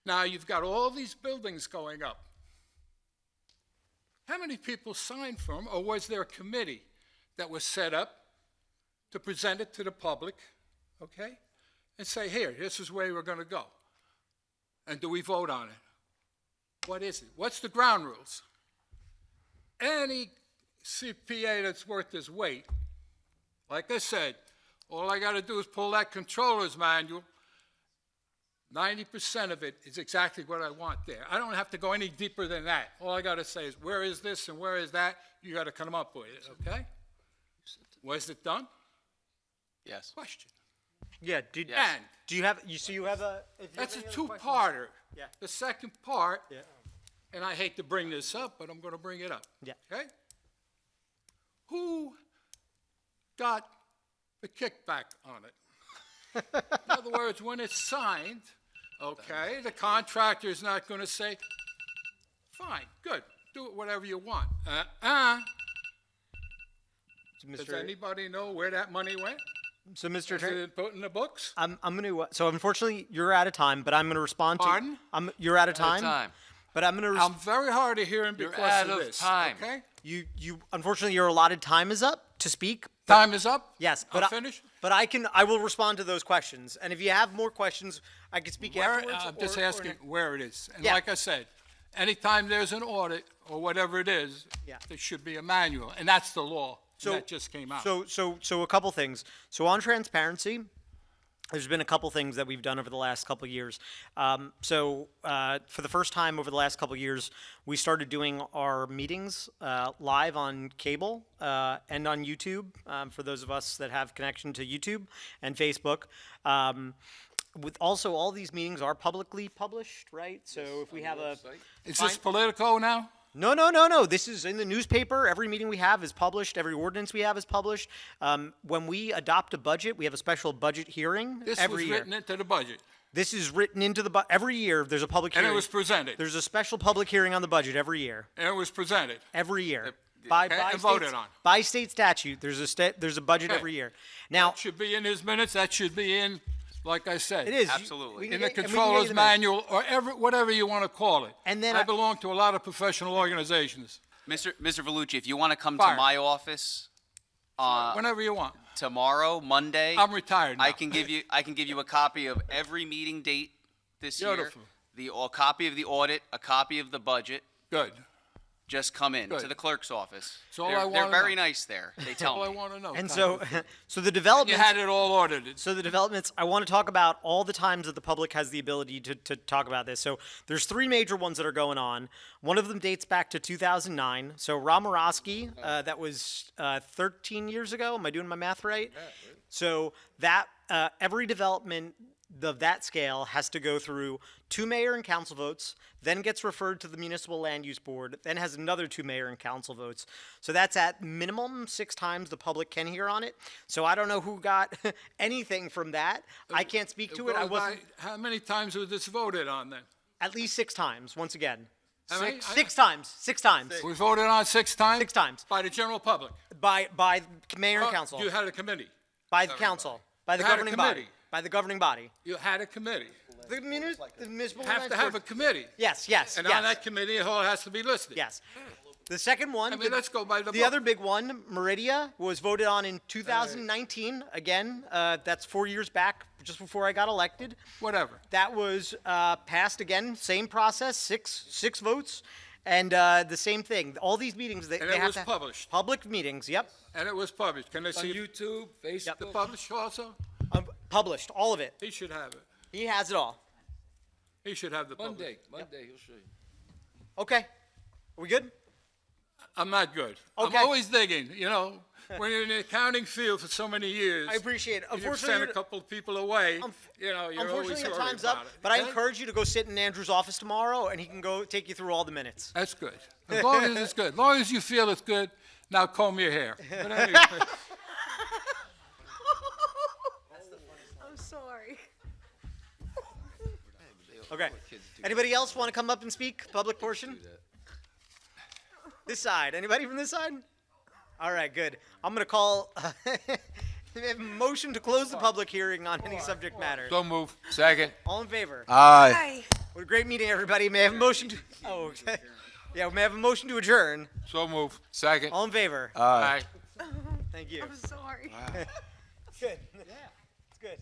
Now, you've got all these buildings going up. How many people signed for them, or was there a committee that was set up to present it to the public, okay? And say, here, this is where we're gonna go. And do we vote on it? What is it? What's the ground rules? Any CPA that's worth his weight, like I said, all I gotta do is pull that controller's manual. 90% of it is exactly what I want there. I don't have to go any deeper than that. All I gotta say is, where is this and where is that? You gotta come up with it, okay? Was it done? Yes. Question. Yeah, And do you have, so you have a? if you that's a have any other questions- two-parter. Yeah. The second part, Yeah. and I hate to bring this up, but I'm gonna bring it up. Yeah. Okay? Who got the kickback on it? In other words, when it's signed, okay, the contractor is not gonna say, fine, good, do it whatever you want. Does anybody know where that money went? So, Mr. Is Attorney, it put in the books? I'm gonna, so unfortunately, you're out of time, but I'm gonna respond to. Pardon? You're out of time. But I'm gonna. I'm very hard of hearing because of this, okay? Unfortunately, your allotted time is up to speak. Time is up? Yes, but I'm finished? But I will respond to those questions. And if you have more questions, I can speak afterwards. I'm just asking where it is. And Yeah. like I said, anytime there's an audit or whatever it is, Yeah. there should be a manual, and that's the law. So- That just came out. So a couple things. So on transparency, there's been a couple things that we've done over the last couple of years. For the first time over the last couple of years, we started doing our meetings live on cable and on YouTube, for those of us that have connection to YouTube and Facebook. With also, all these meetings are publicly published, right? So if we have a. Is this Politico now? No. This is in the newspaper. Every meeting we have is published. Every ordinance we have is published. When we adopt a budget, we have a special budget hearing This every was year. written into the budget, This is written into the every year. There's a public and hearing. it was presented, There's a special public hearing on the budget every year. and it was presented. Every year. and voted on. By state statute, there's a budget Okay. every year. Now, That should be in his minutes, that should be in, like I said. it is. Absolutely. we can In the get- and we can get you controller's the minutes. manual, or whatever you want to call it. And then I I- belong to a lot of professional organizations, Mr. Vellucci, if you want to come Fire. to my office whenever you want. tomorrow, Monday, I'm retired now. I can give you a copy of every meeting date this year, Beautiful. a copy of the audit, a copy of the budget. Good. Just come in to Good. the clerk's office. That's all They're, I they're wanna very know. nice there. They That's tell all I me. want to know. And Thank so, you. so the You developments. had it all audited. So the developments, I want to talk about all the times that the public has the ability to talk about this. So there's three major ones that are going on. One of them dates back to 2009. So Romorowski, that was 13 years ago. Am I doing my math right? So that every development of that scale has to go through 2 mayor and council votes, then gets referred to the municipal land use board, then has another 2 mayor and council votes. So that's at minimum 6 times the public can hear on it. So I don't know who got anything from that. I can't speak to it. I goes by- wasn't How many times was this voted on then? at least 6 times. Once again, How many? six times. 6 times. We voted on 6 times? 6 times By the general public? by mayor and Oh, council, You had a committee? by the council, by the You had a governing body, committee. by the governing body. You had a committee? The municipal. Have to have a committee. Yes, yes, And yes. on that committee, it all has to be listed. Yes. The second one. I mean, let's go by the The book. other big one, Meridia, was voted on in 2019. Again, that's 4 years back, just before I got elected. Whatever. That was passed again, same process, six votes, and the same thing. All these meetings, they And they it have was to published. public meetings. Yep, And it was published. Can they On see YouTube, Facebook? the published also? published, all of it. He should have it. He has it all. He should have the published. Monday, he'll show you. Okay, are we good? I'm not good. Okay. I'm always digging, you know. When you're in the accounting field for so many years. I appreciate it. and You've Unfortunately, sent a couple of people away, you know, you're always unfortunately, the worried time's about up. it. But I Okay? encourage you to go sit in Andrew's office tomorrow, and he can go take you through all the minutes. That's good. As long as it's good. As long as you feel it's good, now comb your hair. But anyway, I'm sorry. Okay. Anybody else want to come up and speak? Public portion? This side. Anybody from this side? All right, good. I'm going to call a motion to close the public hearing on any subject matter. So move. Second. All in favor? Aye. What a great meeting, everybody. May I have a motion to... Oh, okay. Yeah, may I have a motion to adjourn? So move. Second. All in favor? Aye. Thank you. I'm sorry. Good. Yeah, it's good.